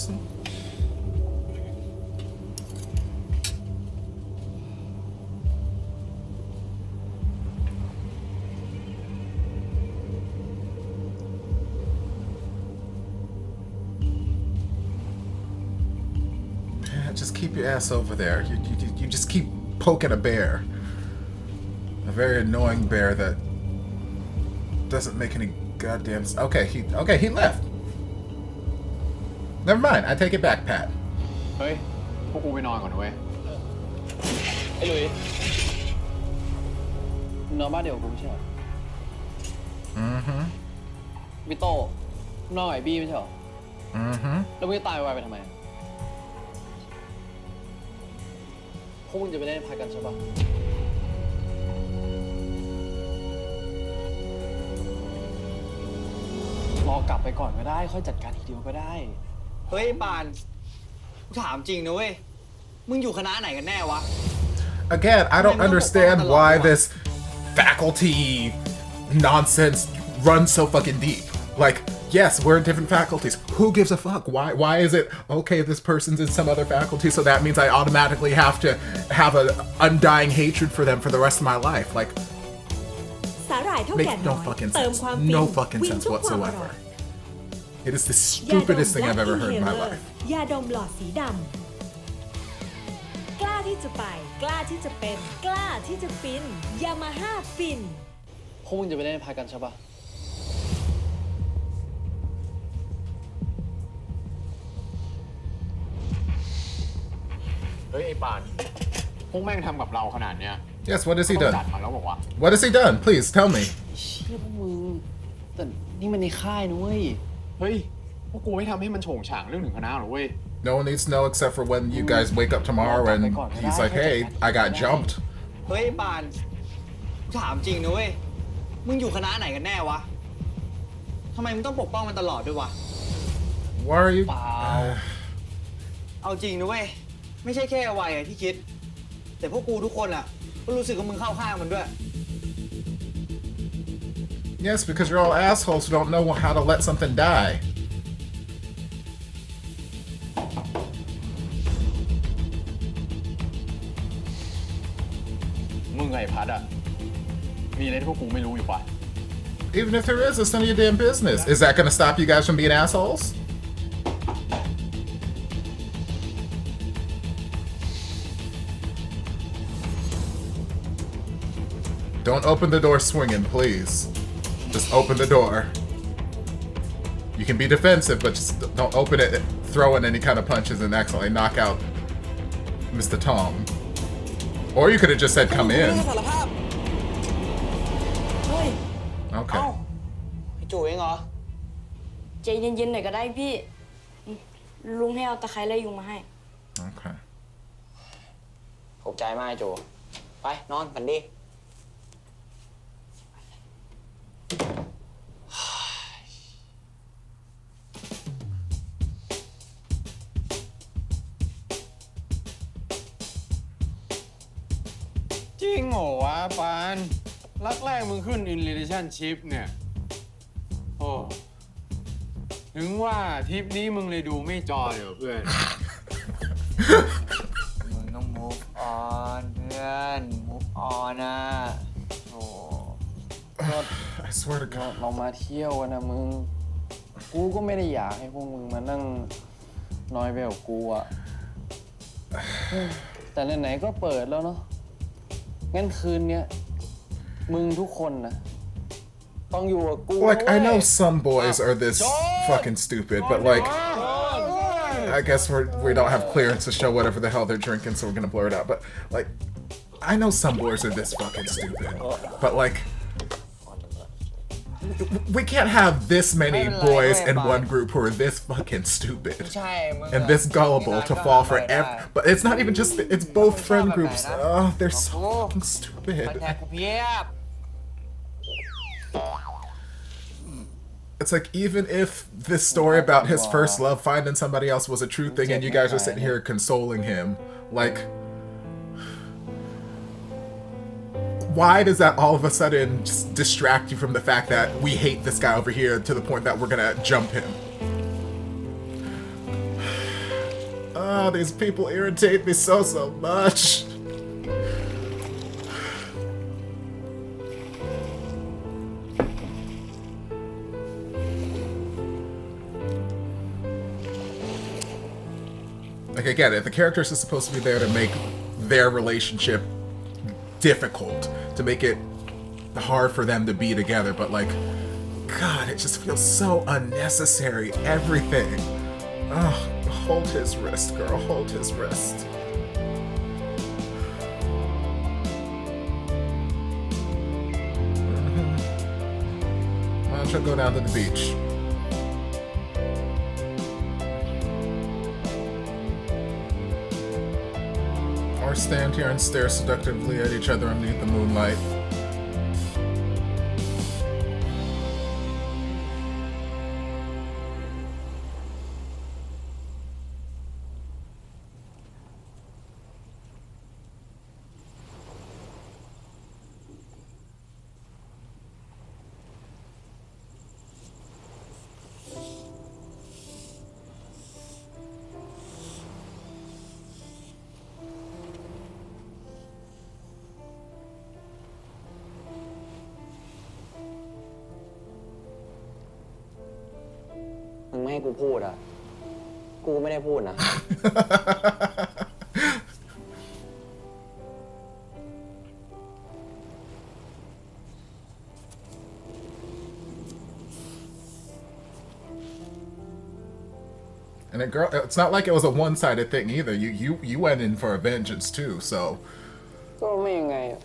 Just keep your ass over there. You just keep poking a bear. A very annoying bear that doesn't make any goddamn sense. Okay, he left. Never mind. I take it back, Pat.
เฮ้ยพวกกูไปนอนก่อนเว้ย
ไอ้หลุยนอนบ้านเดียวกับกูไม่ใช่เหรอ
Mm-hmm.
พี่โต้นอนกับไอ้บี้ไม่ใช่เหรอ แล้วมึงจะตายไวไปทำไมพวกมึงจะไปเล่นพายกันใช่ปะรอกลับไปก่อนก็ได้ค่อยจัดการทีเดียวก็ได้เฮ้ยปานกูถามจริงนะเว้ยมึงอยู่คณะไหนกันแน่วะ
Again, I don't understand why this faculty nonsense runs so fucking deep. Like, yes, we're in different faculties. Who gives a fuck? Why is it okay if this person's in some other faculty, so that means I automatically have to have an undying hatred for them for the rest of my life? Like,
สาหร่ายเท่าแก่
makes
น้
no
อย
fucking
เติม
sense.
ความฟิน
No fucking
วิน
sense
ทุกความอร่อย
whatsoever. It is the stupidest thing I've ever heard in my life.
ยาดมหลอดสีดำกล้าที่จะไปกล้าที่จะเป็นกล้าที่จะฟินยามาฮ่าฟิน
พวกมึงจะไปเล่นพายกันใช่ปะ
เฮ้ยไอ้ปานพวกแม่งทำกับเราขนาดเนี้ย
Yes, what has he
ต้อง
done?
จัดมันแล้วบอกว่า
What has he done? Please tell me.
เชี่ยพวกมึงแต่นี่มันในค่ายนะเว้ย
เฮ้ยพวกกูไม่ทำให้มันโฉงฉางเรื่องถึงคณะหรอเว้ย
No one needs to know except for when you guys wake up tomorrow and he's like, hey, I got jumped.
เฮ้ยปานกูถามจริงนะเว้ยมึงอยู่คณะไหนกันแน่วะทำไมมึงต้องปกป้องมันตลอดด้วยวะ
Why are you...
เอาจริงนะเว้ยไม่ใช่แค่วัยที่คิดแต่พวกกูทุกคนอ่ะก็รู้สึกว่ามึงเข้าข้างมันด้วย
Yes, because you're all assholes who don't know how to let something die.
มึงไงพัดอะมีอะไรที่พวกกูไม่รู้อยู่ปะ
Even if there is, it's none of your damn business. Is that gonna stop you guys from being assholes? Don't open the door swinging, please. Just open the door. You can be defensive, but just don't open it throwing any kind of punches and accidentally knock out Mr. Tom. Or you could have just said come in.
เฮ้ย
Okay.
พี่จู่เองเหรอ
ใจเย็นๆหน่อยก็ได้พี่ลุงให้เอาตะไคร้และยุงมาให้
Okay.
ขอบใจมากไอ้จู่ไปนอนฝันดี
จริงเหรอวะปานรักแรกมึงขึ้น in relationship เนี่ยโอ้ถึงว่าทริปนี้มึงเลยดูไม่จอยเหรอเพื่อน
มึงต้อง move on เพื่อน move on นะโอ้
I swear to God.
เรามาเที่ยวกันนะมึงกูก็ไม่ได้อยากให้พวกมึงมานั่งน้อยไปกับกูอะแต่ไหนๆก็เปิดแล้วเนาะงั้นคืนเนี้ยมึงทุกคนนะต้องอยู่กับกู
Like, I know some boys are this fucking stupid, but like, I guess we don't have clearance to show whatever the hell they're drinking, so we're gonna blur it out. But like, I know some boys are this fucking stupid, but like, we can't have this many boys in one group who are this fucking stupid and this gullible to fall for but it's not even just, it's both friend groups. Oh, they're so fucking stupid. It's like, even if this story about his first love finding somebody else was a true thing and you guys are sitting here consoling him, like, why does that all of a sudden just distract you from the fact that we hate this guy over here to the point that we're gonna jump him? Oh, these people irritate me so much. Like, again, if the characters are supposed to be there to make their relationship difficult, to make it hard for them to be together, but like, God, it just feels so unnecessary, everything. Oh, hold his wrist, girl, hold his wrist. Why don't you go down to the beach? Or stand here and stare seductively at each other underneath the moonlight.
มึงไม่ให้กูพูดอ่ะ กูไม่ได้พูดนะ
And girl, it's not like it was a one-sided thing either. You went in for a vengeance too, so.
ก็ไม่ยังไงอ่ะ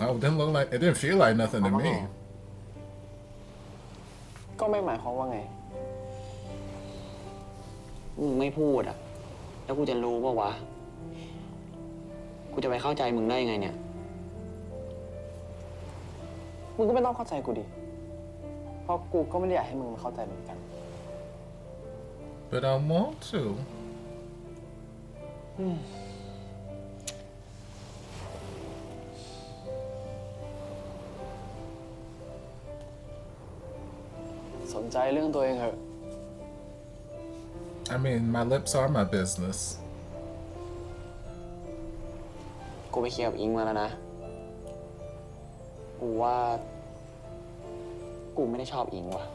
Oh, it didn't look like it. Didn't feel like nothing to me.
ก็ไม่หมายความว่าไง มึงไม่พูดอ่ะ แล้วกูจะรู้ป่าวะ กูจะไปเข้าใจมึงได้ยังไงเนี่ย มึงก็ไม่ต้องเข้าใจกูดิ เพราะกูก็ไม่ได้อยากให้มึงมาเข้าใจเหมือนกัน
But I want to.
สนใจเรื่องตัวเองเหอะ
I mean, my lips are my business.
กูไปเคลียร์กับอิงมาแล้วนะ กูว่า กูไม่ได้ชอบอิงว่ะ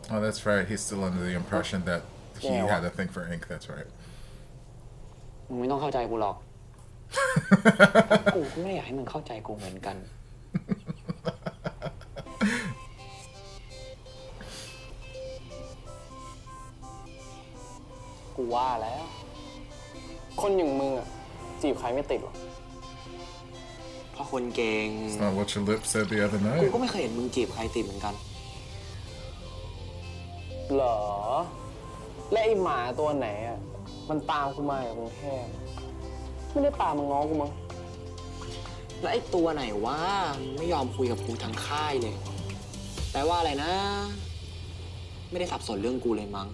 Oh, that's right. He's still under the impression that he had a thing for ink. That's right.
มึงไม่ต้องเข้าใจกูหรอก กูก็ไม่อยากให้มึงเข้าใจกูเหมือนกัน กูว่าแล้ว คนอย่างมึงอ่ะ จีบใครไม่ติดหรอก เพราะคนเก่ง
It's not what your lips said the other
กู
night.
ก็ไม่เคยเห็นมึงจีบใครติดเหมือนกัน เหรอ และไอหมาตัวไหนอ่ะ มันตามกูมาจากกรุงเทพไม่ได้ตามมาง้อกูมั้ง แล้วไอตัวไหนวะไม่ยอมคุยกับกูทั้งค่ายเลยแปลว่าอะไรนะ ไม่ได้สับสนเรื่องกูเลยมั้ง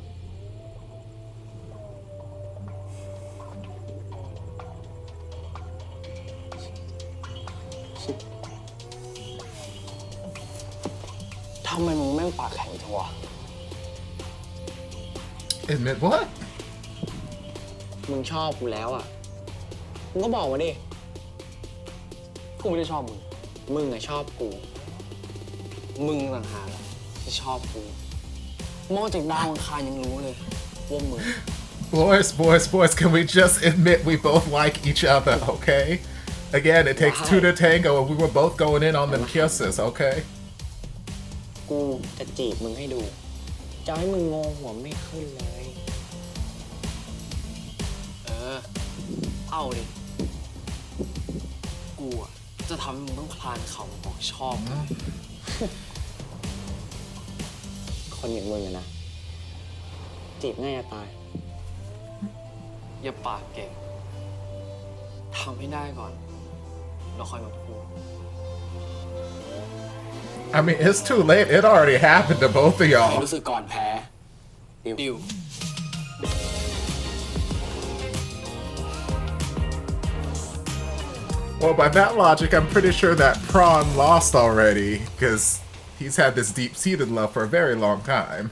ทำไมมึงแม่งปากแข็งจังวะ
Admit what?
มึงชอบกูแล้วอ่ะ มึงก็บอกมาดิ กูไม่ได้ชอบมึง มึงอะชอบกู มึงต่างหากที่ชอบกู มองจากดาวอังคารยังรู้เลยว่ามึง
Boys, can we just admit we both like each other, okay? Again, it takes two to tango, and we were both going in on them kisses, okay?
กูจะจีบมึงให้ดู จะให้มึงงงหัวไม่ขึ้นเลย เอาดิ กูอะจะทำให้มึงต้องคลานเข่าบอกชอบ คนอย่างมึงอะนะ จีบง่ายจะตาย อย่าปากเก่ง ทำให้ได้ก่อน แล้วค่อยมาพูด
I mean, it's too late. It already happened to both of y'all.
รู้สึกก่อนแพ้ดิว
Well, by that logic, I'm pretty sure that Prawn lost already, because he's had this deep-seated love for a very long time.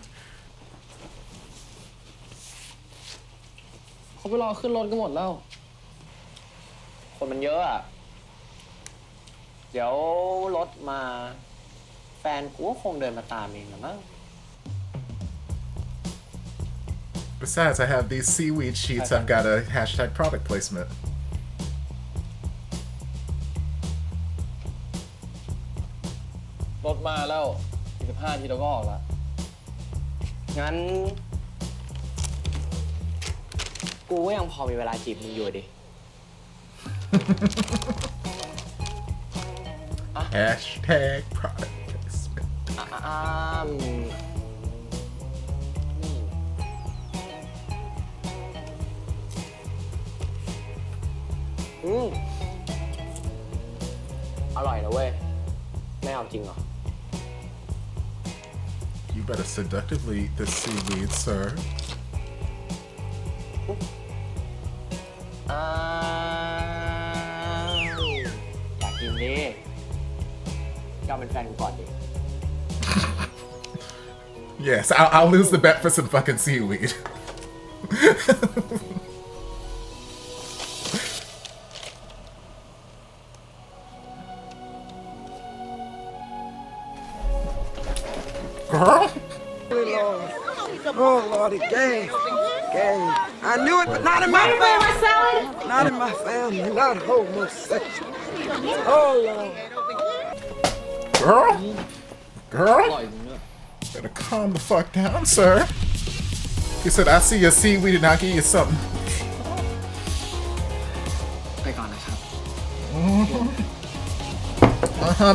เขาไปรอขึ้นรถกันหมดแล้ว คนมันเยอะอ่ะ เดี๋ยวรถมา แฟนกูก็คงเดินมาตามเองละมั้ง
Besides, I have these seaweed sheets. I've got a hashtag product placement.
รถมาแล้ว15ทีเราก็ออกละงั้น กูก็ยังพอมีเวลาจีบมึงอยู่ดิ
Hashtag product placement.
อร่อยนะเว้ยแม่เอาจริงเหรอ
You better seductively eat this seaweed, sir.
อยากกินดิก็เป็นแฟนกูก่อนดิ
Yes, I'll lose the bet for some fucking seaweed. Girl?
Oh, Lordy, gang. I knew it, but not in my family. Not in my family. Not homosexual. Oh, Lord.
Girl? Better calm the fuck down, sir. He said, I see your seaweed and I'll give you something.
ไปก่อนนะครับ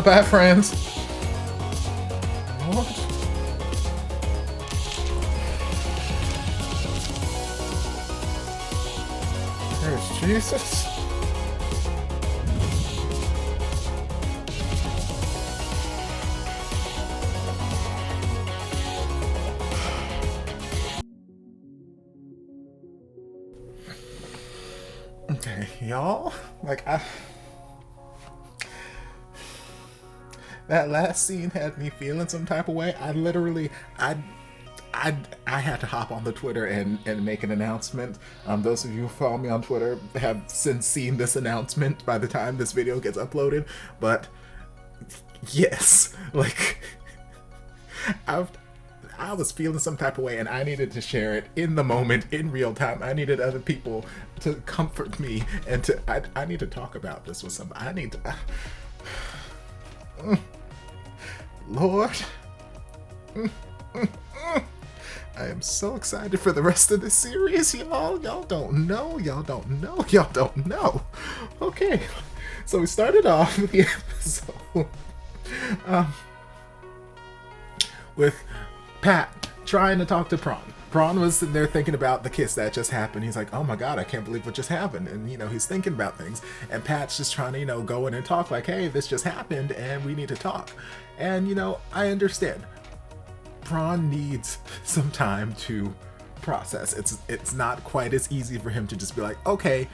Bye, friends. Lord. There's Jesus. Okay, y'all, like that last scene had me feeling some type of way. I literally, I had to hop on the Twitter and make an announcement. Those of you who follow me on Twitter have since seen this announcement by the time this video gets uploaded. But yes, like I was feeling some type of way and I needed to share it in the moment, in real time. I needed other people to comfort me and I need to talk about this with somebody. I need to, Lord. I am so excited for the rest of this series, y'all. Y'all don't know. Okay, so we started off the episode with Pat trying to talk to Prawn. Prawn was sitting there thinking about the kiss that just happened. He's like, oh my god, I can't believe what just happened. And, he's thinking about things. And Pat's just trying to, go in and talk like, hey, this just happened and we need to talk. And, I understand. Prawn needs some time to process. It's not quite as easy for him to just be like, okay,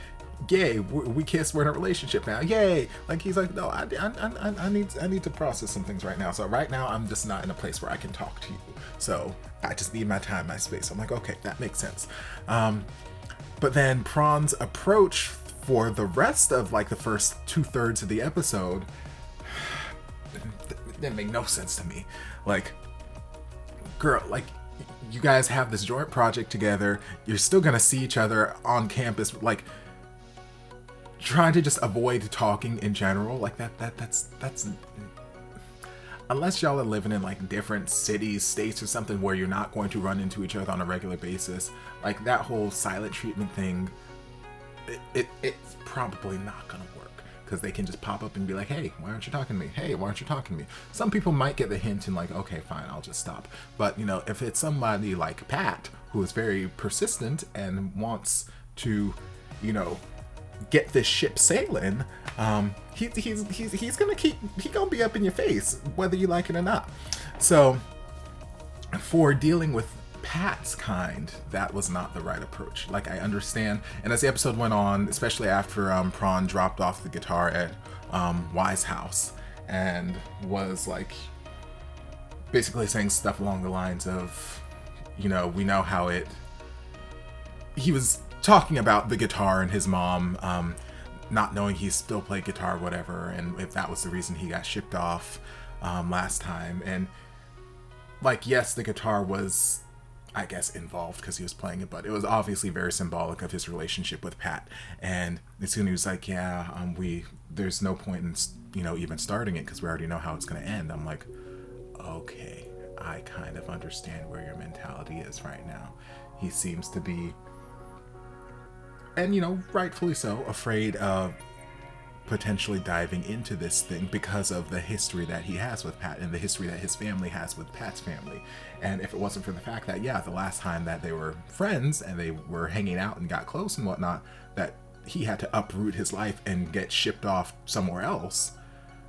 yay, we kiss, we're in a relationship now, yay. Like, he's like, no, I need to process some things right now. So right now I'm just not in a place where I can talk to you. So I just need my time, my space. I'm like, okay, that makes sense. But then Prawn's approach for the rest of like the first 2/3 of the episode didn't make no sense to me. Like, girl, like, you guys have this joint project together. You're still gonna see each other on campus. Like, trying to just avoid talking in general, like that's unless y'all are living in like different cities, states or something where you're not going to run into each other on a regular basis, like that whole silent treatment thing, it's probably not gonna work, because they can just pop up and be like, hey, why aren't you talking to me? Hey, why aren't you talking to me? Some people might get the hint and like, okay, fine, I'll just stop. But if it's somebody like Pat, who is very persistent and wants to, get this ship sailing, he's gonna be up in your face whether you like it or not. So for dealing with Pat's kind, that was not the right approach. Like, I understand, and as the episode went on, especially after Prawn dropped off the guitar at Y's house and was like basically saying stuff along the lines of, we know how he was talking about the guitar and his mom not knowing he still played guitar, whatever, and if that was the reason he got shipped off last time. And like, yes, the guitar was, I guess, involved because he was playing it, but it was obviously very symbolic of his relationship with Pat. And as soon as he was like, yeah, there's no point in even starting it because we already know how it's going to end, I'm like, okay, I kind of understand where your mentality is right now. He seems to be, and rightfully so, afraid of potentially diving into this thing because of the history that he has with Pat and the history that his family has with Pat's family. And if it wasn't for the fact that, yeah, the last time that they were friends and they were hanging out and got close and whatnot, that he had to uproot his life and get shipped off somewhere else,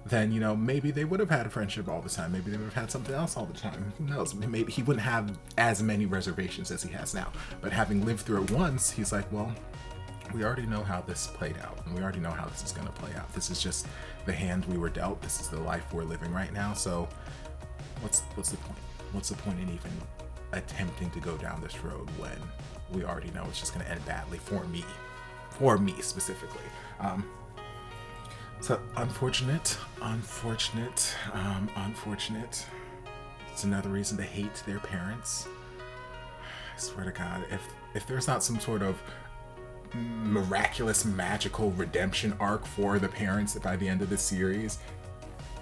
then, you know, maybe they would have had a friendship all the time. Maybe they would have had something else all the time. Who knows? Maybe he wouldn't have as many reservations as he has now. But having lived through it once, he's like, well, we already know how this played out, and we already know how this is going to play out. This is just the hand we were dealt. This is the life we're living right now. So what's the point? What's the point in even attempting to go down this road when we already know it's just going to end badly for me specifically? So unfortunate. It's another reason to hate their parents. I swear to God, if there's not some sort of miraculous magical redemption arc for the parents by the end of the series,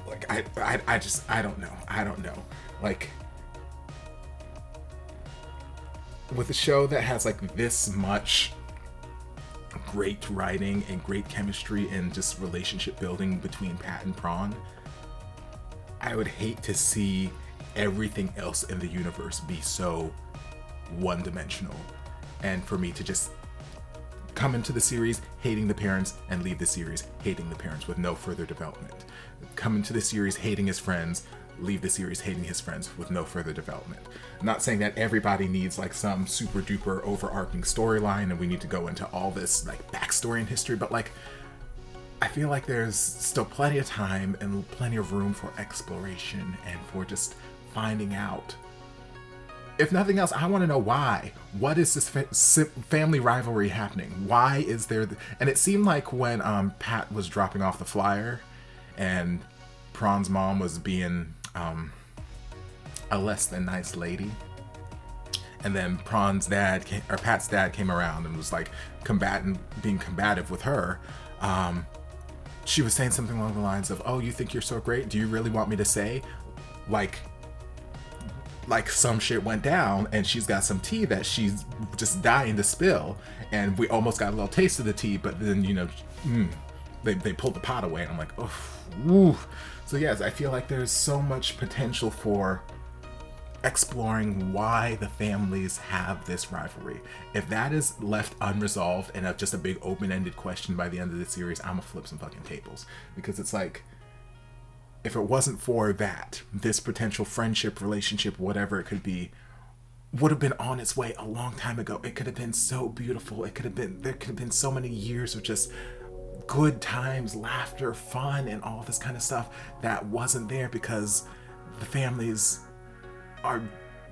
like I don't know. Like, with a show that has like this much great writing and great chemistry and just relationship building between Pat and Prawn, I would hate to see everything else in the universe be so one-dimensional, and for me to just come into the series hating the parents and leave the series hating the parents with no further development. Come into the series hating his friends, leave the series hating his friends with no further development. I'm not saying that everybody needs like some super duper overarching storyline and we need to go into all this like backstory and history, but like I feel like there's still plenty of time and plenty of room for exploration and for just finding out. If nothing else, I want to know why. What is this family rivalry happening? Why is there... And it seemed like when Pat was dropping off the flyer and Prawn's mom was being a less than nice lady, and then Pat's dad came around and was like being combative with her, she was saying something along the lines of, oh, you think you're so great? Do you really want me to say? Like some shit went down and she's got some tea that she's just dying to spill, and we almost got a little taste of the tea, but then, you know, they pulled the pot away, and I'm like, oh, woo. So yes, I feel like there's so much potential for exploring why the families have this rivalry. If that is left unresolved and just a big open-ended question by the end of the series, I'm gonna flip some fucking tables, because it's like, if it wasn't for that, this potential friendship, relationship, whatever it could be, would have been on its way a long time ago. It could have been so beautiful. There could have been so many years of just good times, laughter, fun, and all this kind of stuff that wasn't there because the families are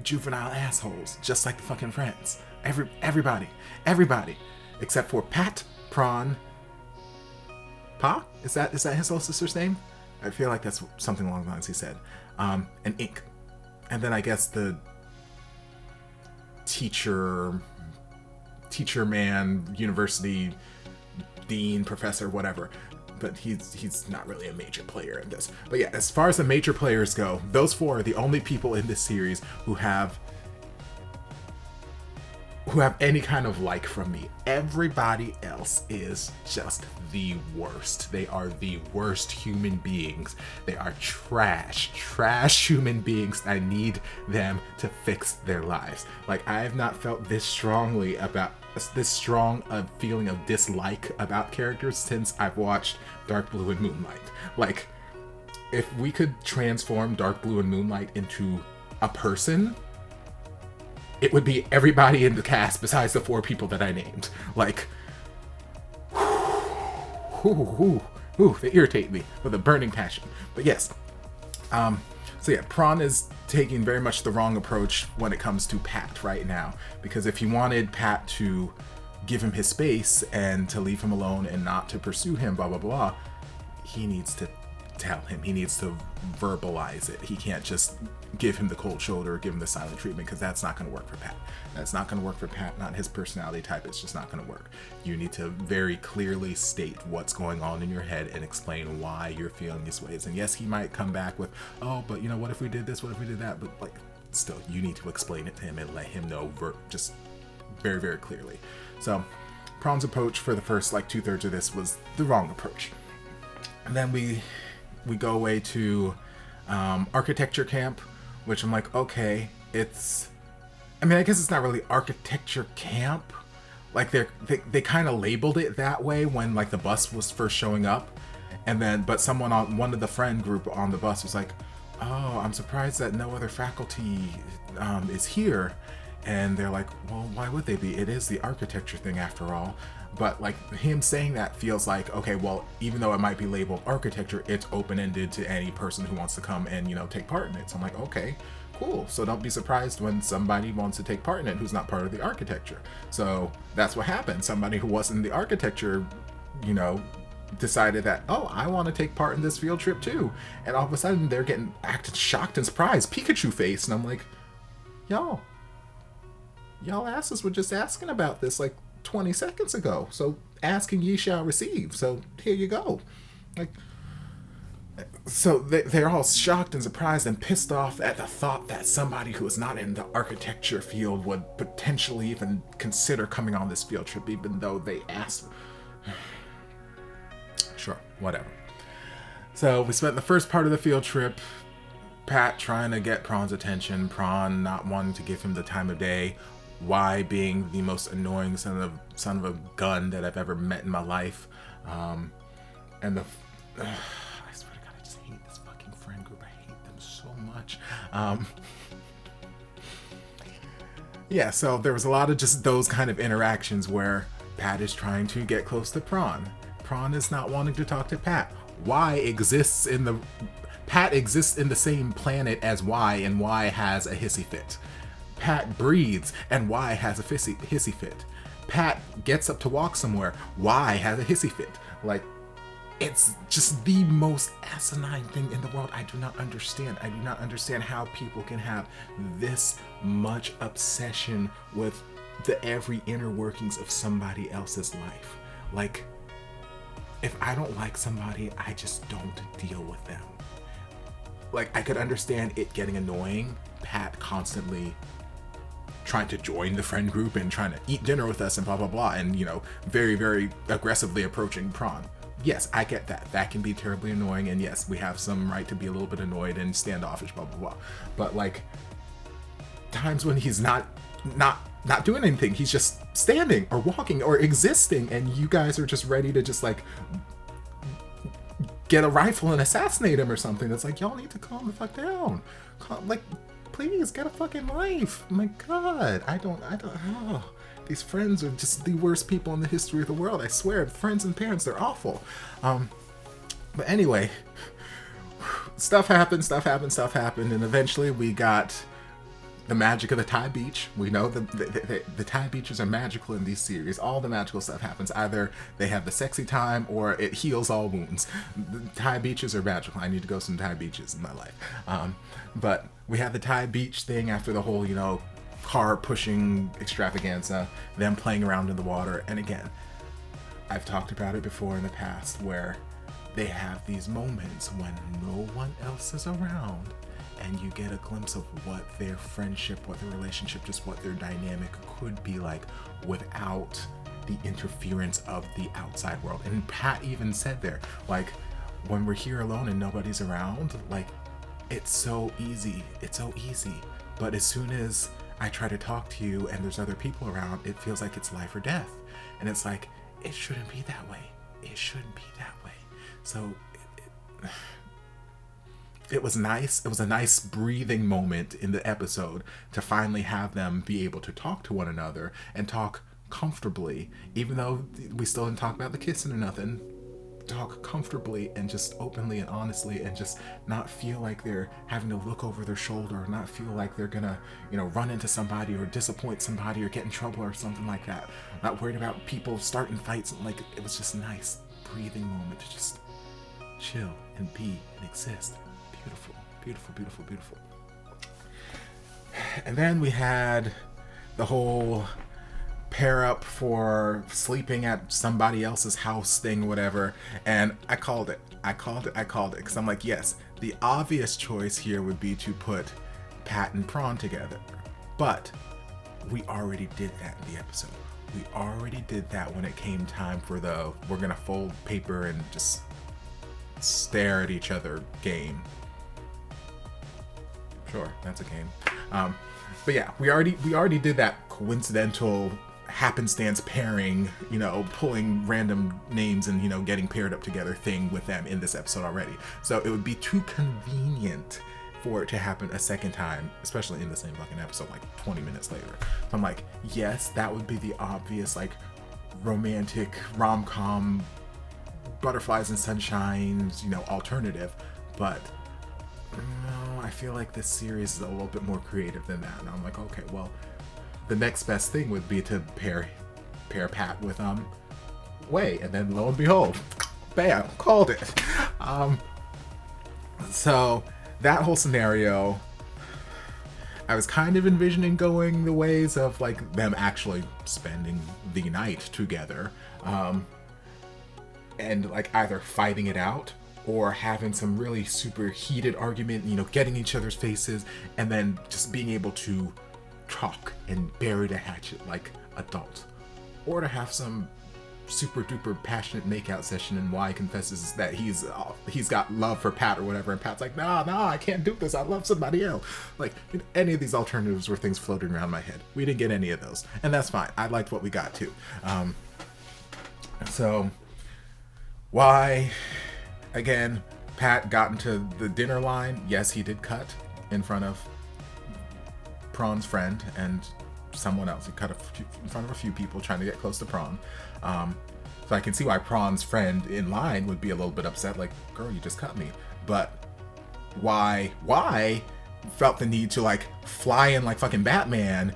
juvenile assholes, just like the fucking friends. Everybody, except for Pat, Prawn, Pa? Is that his little sister's name? I feel like that's something along the lines he said. And Ink. And then I guess the teacher man, university dean, professor, whatever. But he's not really a major player in this. But yeah, as far as the major players go, those four are the only people in this series who have any kind of like from me. Everybody else is just the worst. They are the worst human beings. They are trash human beings. I need them to fix their lives. Like, I have not felt this strong a feeling of dislike about characters since I've watched Dark Blue and Moonlight. Like, if we could transform Dark Blue and Moonlight into a person, it would be everybody in the cast besides the four people that I named. Like, they irritate me with a burning passion. But yes, so yeah, Prawn is taking very much the wrong approach when it comes to Pat right now. Because if he wanted Pat to give him his space and to leave him alone and not to pursue him, blah, blah, blah, he needs to tell him. He needs to verbalize it. He can't just give him the cold shoulder or give him the silent treatment, because that's not going to work for Pat. That's not going to work for Pat, not his personality type. It's just not going to work. You need to very clearly state what's going on in your head and explain why you're feeling these ways. And yes, he might come back with, oh, but you know, what if we did this? What if we did that? But like, still, you need to explain it to him and let him know just very, very clearly. So Prawn's approach for the first like 2/3 of this was the wrong approach. And then we go away to architecture camp, which I'm like, okay, I mean, I guess it's not really architecture camp. Like they kind of labeled it that way when like the bus was first showing up, and then but someone on one of the friend group on the bus was like, oh, I'm surprised that no other faculty is here. And they're like, well, why would they be? It is the architecture thing after all. But like him saying that feels like, okay, well, even though it might be labeled architecture, it's open-ended to any person who wants to come and, you know, take part in it. So I'm like, okay, cool. So don't be surprised when somebody wants to take part in it who's not part of the architecture. So that's what happened. Somebody who wasn't in the architecture, you know, decided that, oh, I want to take part in this field trip too. And all of a sudden they're getting acted shocked and surprised, Pikachu face. And I'm like, y'all asses were just asking about this like 20 seconds ago. So asking ye shall receive. So here you go. Like, so they're all shocked and surprised and pissed off at the thought that somebody who is not in the architecture field would potentially even consider coming on this field trip, even though they asked. Sure, whatever. So we spent the first part of the field trip, Pat trying to get Prawn's attention, Prawn not wanting to give him the time of day, Y being the most annoying son of a gun that I've ever met in my life, and I swear to God, I just hate this fucking friend group. I hate them so much. Yeah, so there was a lot of just those kind of interactions where Pat is trying to get close to Prawn. Prawn is not wanting to talk to Pat. Pat exists in the same planet as Y, and Y has a hissy fit. Pat breathes, and Y has a hissy fit. Pat gets up to walk somewhere, Y has a hissy fit. Like, it's just the most asinine thing in the world. I do not understand. I do not understand how people can have this much obsession with the every inner workings of somebody else's life. Like, if I don't like somebody, I just don't deal with them. Like, I could understand it getting annoying, Pat constantly trying to join the friend group and trying to eat dinner with us and blah, blah, blah, and, you know, very, very aggressively approaching Prawn. Yes, I get that. That can be terribly annoying, and yes, we have some right to be a little bit annoyed and standoffish, blah, blah, blah. But, like, times when he's not doing anything, he's just standing or walking or existing, and you guys are just ready to just, like, get a rifle and assassinate him or something. That's like, y'all need to calm the fuck down. Like, please, get a fucking life. My God, I don't, these friends are just the worst people in the history of the world. I swear, friends and parents, they're awful. But anyway, stuff happened, and eventually we got the magic of the Thai beach. We know the Thai beaches are magical in these series. All the magical stuff happens. Either they have the sexy time or it heals all wounds. The Thai beaches are magical. I need to go to some Thai beaches in my life. But we had the Thai beach thing after the whole, you know, car pushing extravaganza, them playing around in the water. And again, I've talked about it before in the past where they have these moments when no one else is around, and you get a glimpse of what their friendship, what their relationship, just what their dynamic could be like without the interference of the outside world. And Pat even said there, like, when we're here alone and nobody's around, like, it's so easy. But as soon as I try to talk to you and there's other people around, it feels like it's life or death. And it's like, it shouldn't be that way. It shouldn't be that way. So it was nice. It was a nice breathing moment in the episode to finally have them be able to talk to one another and talk comfortably, even though we still didn't talk about the kissing or nothing. Talk comfortably and just openly and honestly, and just not feel like they're having to look over their shoulder, or not feel like they're gonna, you know, run into somebody or disappoint somebody or get in trouble or something like that. Not worried about people starting fights. Like, it was just a nice breathing moment to just chill and be and exist. Beautiful, beautiful, beautiful, beautiful. And then we had the whole pair up for sleeping at somebody else's house thing, whatever. And I called it, because I'm like, yes, the obvious choice here would be to put Pat and Prawn together. But we already did that in the episode. We already did that when it came time for the, we're gonna fold paper and just stare at each other game. Sure, that's a game. But yeah, we already did that coincidental happenstance pairing, you know, pulling random names and, you know, getting paired up together thing with them in this episode already. So it would be too convenient for it to happen a second time, especially in the same fucking episode, like 20 minutes later. So I'm like, yes, that would be the obvious, like, romantic rom-com butterflies and sunshines, you know, alternative, but no, I feel like this series is a little bit more creative than that. And I'm like, okay, well, the next best thing would be to pair Pat with Wei, and then lo and behold, bam, called it. So that whole scenario, I was kind of envisioning going the ways of like them actually spending the night together, and like either fighting it out or having some really super heated argument, you know, getting each other's faces, and then just being able to talk and bury the hatchet like adults, or to have some super duper passionate makeout session and Y confesses that he's got love for Pat or whatever, and Pat's like, nah, I can't do this, I love somebody else. Like, any of these alternatives were things floating around my head. We didn't get any of those, and that's fine. I liked what we got too. So Y, again, Pat got into the dinner line. Yes, he did cut in front of Prawn's friend and someone else. He cut in front of a few people trying to get close to Prawn. So I can see why Prawn's friend in line would be a little bit upset, like, girl, you just cut me. But why felt the need to like fly in like fucking Batman.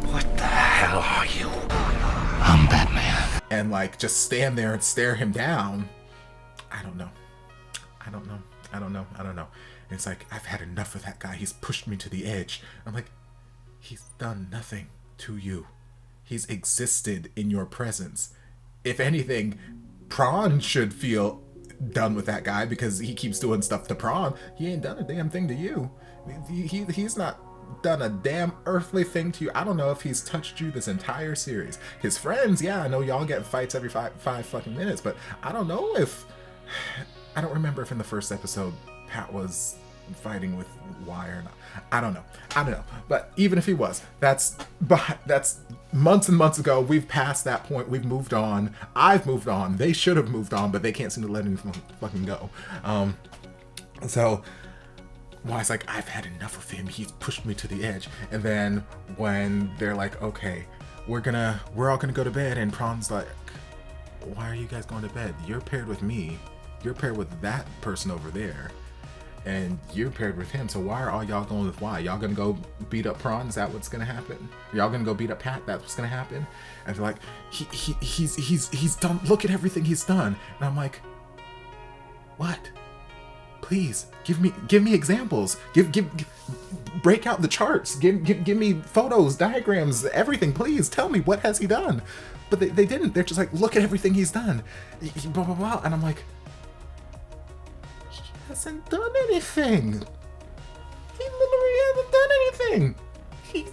What the hell are you? I'm Batman.
And like just stand there and stare him down. I don't know. It's like, I've had enough of that guy. He's pushed me to the edge. I'm like, he's done nothing to you. He's existed in your presence. If anything, Prawn should feel done with that guy because he keeps doing stuff to Prawn. He ain't done a damn thing to you. He's not done a damn earthly thing to you. I don't know if he's touched you this entire series. His friends, yeah, I know y'all get fights every five fucking minutes, but I don't know if... I don't remember if in the first episode Pat was fighting with Y or not. I don't know. But even if he was, that's months and months ago. We've passed that point. We've moved on. I've moved on. They should have moved on, but they can't seem to let anything fucking go. So Y's like, I've had enough of him. He's pushed me to the edge. And then when they're like, okay, we're all gonna go to bed, and Prawn's like, why are you guys going to bed? You're paired with me. You're paired with that person over there. And you're paired with him, so why are all y'all going with Y? Y'all gonna go beat up Prawn? Is that what's gonna happen? Y'all gonna go beat up Pat? That's what's gonna happen? And they're like, he's done. Look at everything he's done. And I'm like, what? Please give me examples. Break out the charts. Give me photos, diagrams, everything. Please tell me, what has he done? But they didn't. They're just like, look at everything he's done. Blah blah blah. And I'm like, hasn't done anything. He literally hasn't done anything. He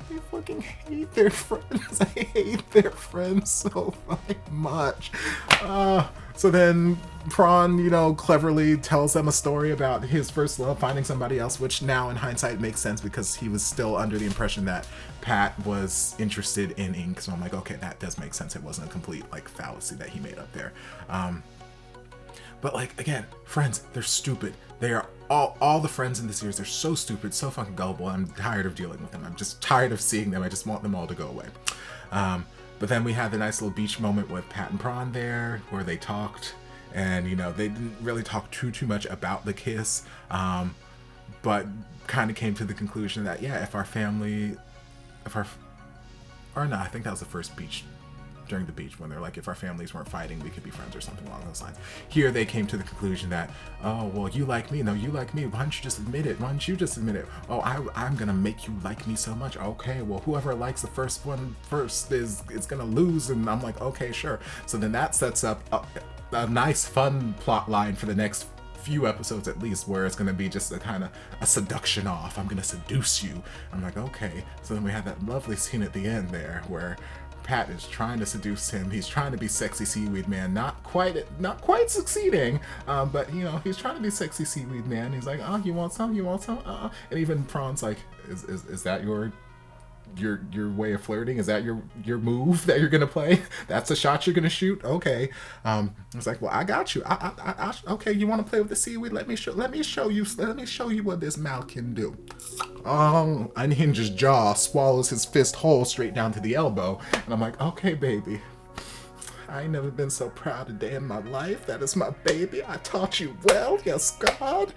I fucking hate their friends. I hate their friends so fucking much. So then Prawn, you know, cleverly tells them a story about his first love finding somebody else, which now in hindsight makes sense because he was still under the impression that Pat was interested in Ink. So I'm like, okay, that does make sense. It wasn't a complete like fallacy that he made up there. But like, again, friends, they're stupid. They are all the friends in the series. They're so stupid, so fucking gullible. I'm tired of dealing with them. I'm just tired of seeing them. I just want them all to go away. But then we had the nice little beach moment with Pat and Prawn there, where they talked, and you know, they didn't really talk too much about the kiss, but kind of came to the conclusion that yeah, I think that was the first beach. During the beach, when they're like, if our families weren't fighting, we could be friends or something along those lines. Here they came to the conclusion that, oh, well, you like me. No, you like me. Why don't you just admit it? Why don't you just admit it? Oh, I'm gonna make you like me so much. Okay, well, whoever likes the first one first is gonna lose. And I'm like, okay, sure. So then that sets up a nice, fun plot line for the next few episodes at least where it's going to be just a kind of a seduction off. I'm going to seduce you. I'm like, okay. So then we had that lovely scene at the end there where Pat is trying to seduce him. He's trying to be sexy seaweed man, not quite succeeding, but you know, he's trying to be sexy seaweed man. He's like, oh, you want some? You want some? And even Prawn's like, is that your way of flirting? Is that your move that you're gonna play? That's the shot you're gonna shoot? Okay. It's like, well, I got you. Okay, you want to play with the seaweed? Let me show you what this mouth can do. Unhinges jaw, swallows his fist whole straight down to the elbow, and I'm like, okay, baby. I ain't never been so proud a day in my life. That is my baby. I taught you well. Yes, God.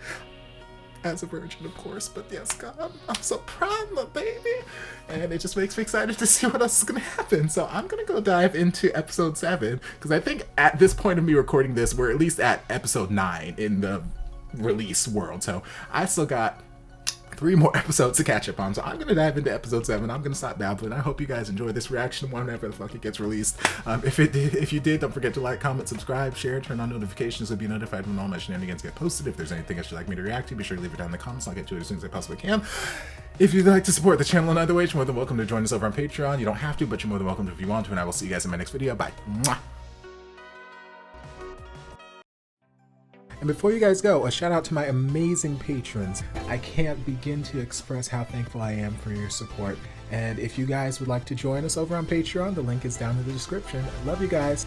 As a virgin, of course, but yes, God, I'm so proud of my baby. And it just makes me excited to see what else is going to happen. So I'm going to go dive into episode 7, because I think at this point of me recording this, we're at least at episode 9 in the release world. So I still got 3 more episodes to catch up on. So I'm going to dive into episode 7. I'm going to stop babbling. I hope you guys enjoyed this reaction whenever the fuck it gets released. If you did, don't forget to like, comment, subscribe, share, turn on notifications so you'll be notified when all my shenanigans get posted. If there's anything else you'd like me to react to, be sure to leave it down in the comments. I'll get to it as soon as I possibly can. If you'd like to support the channel in other ways, you're more than welcome to join us over on Patreon. You don't have to, but you're more than welcome to if you want to, and I will see you guys in my next video. Bye. Mwah. And before you guys go, a shout out to my amazing patrons. I can't begin to express how thankful I am for your support. And if you guys would like to join us over on Patreon, the link is down in the description. I love you guys.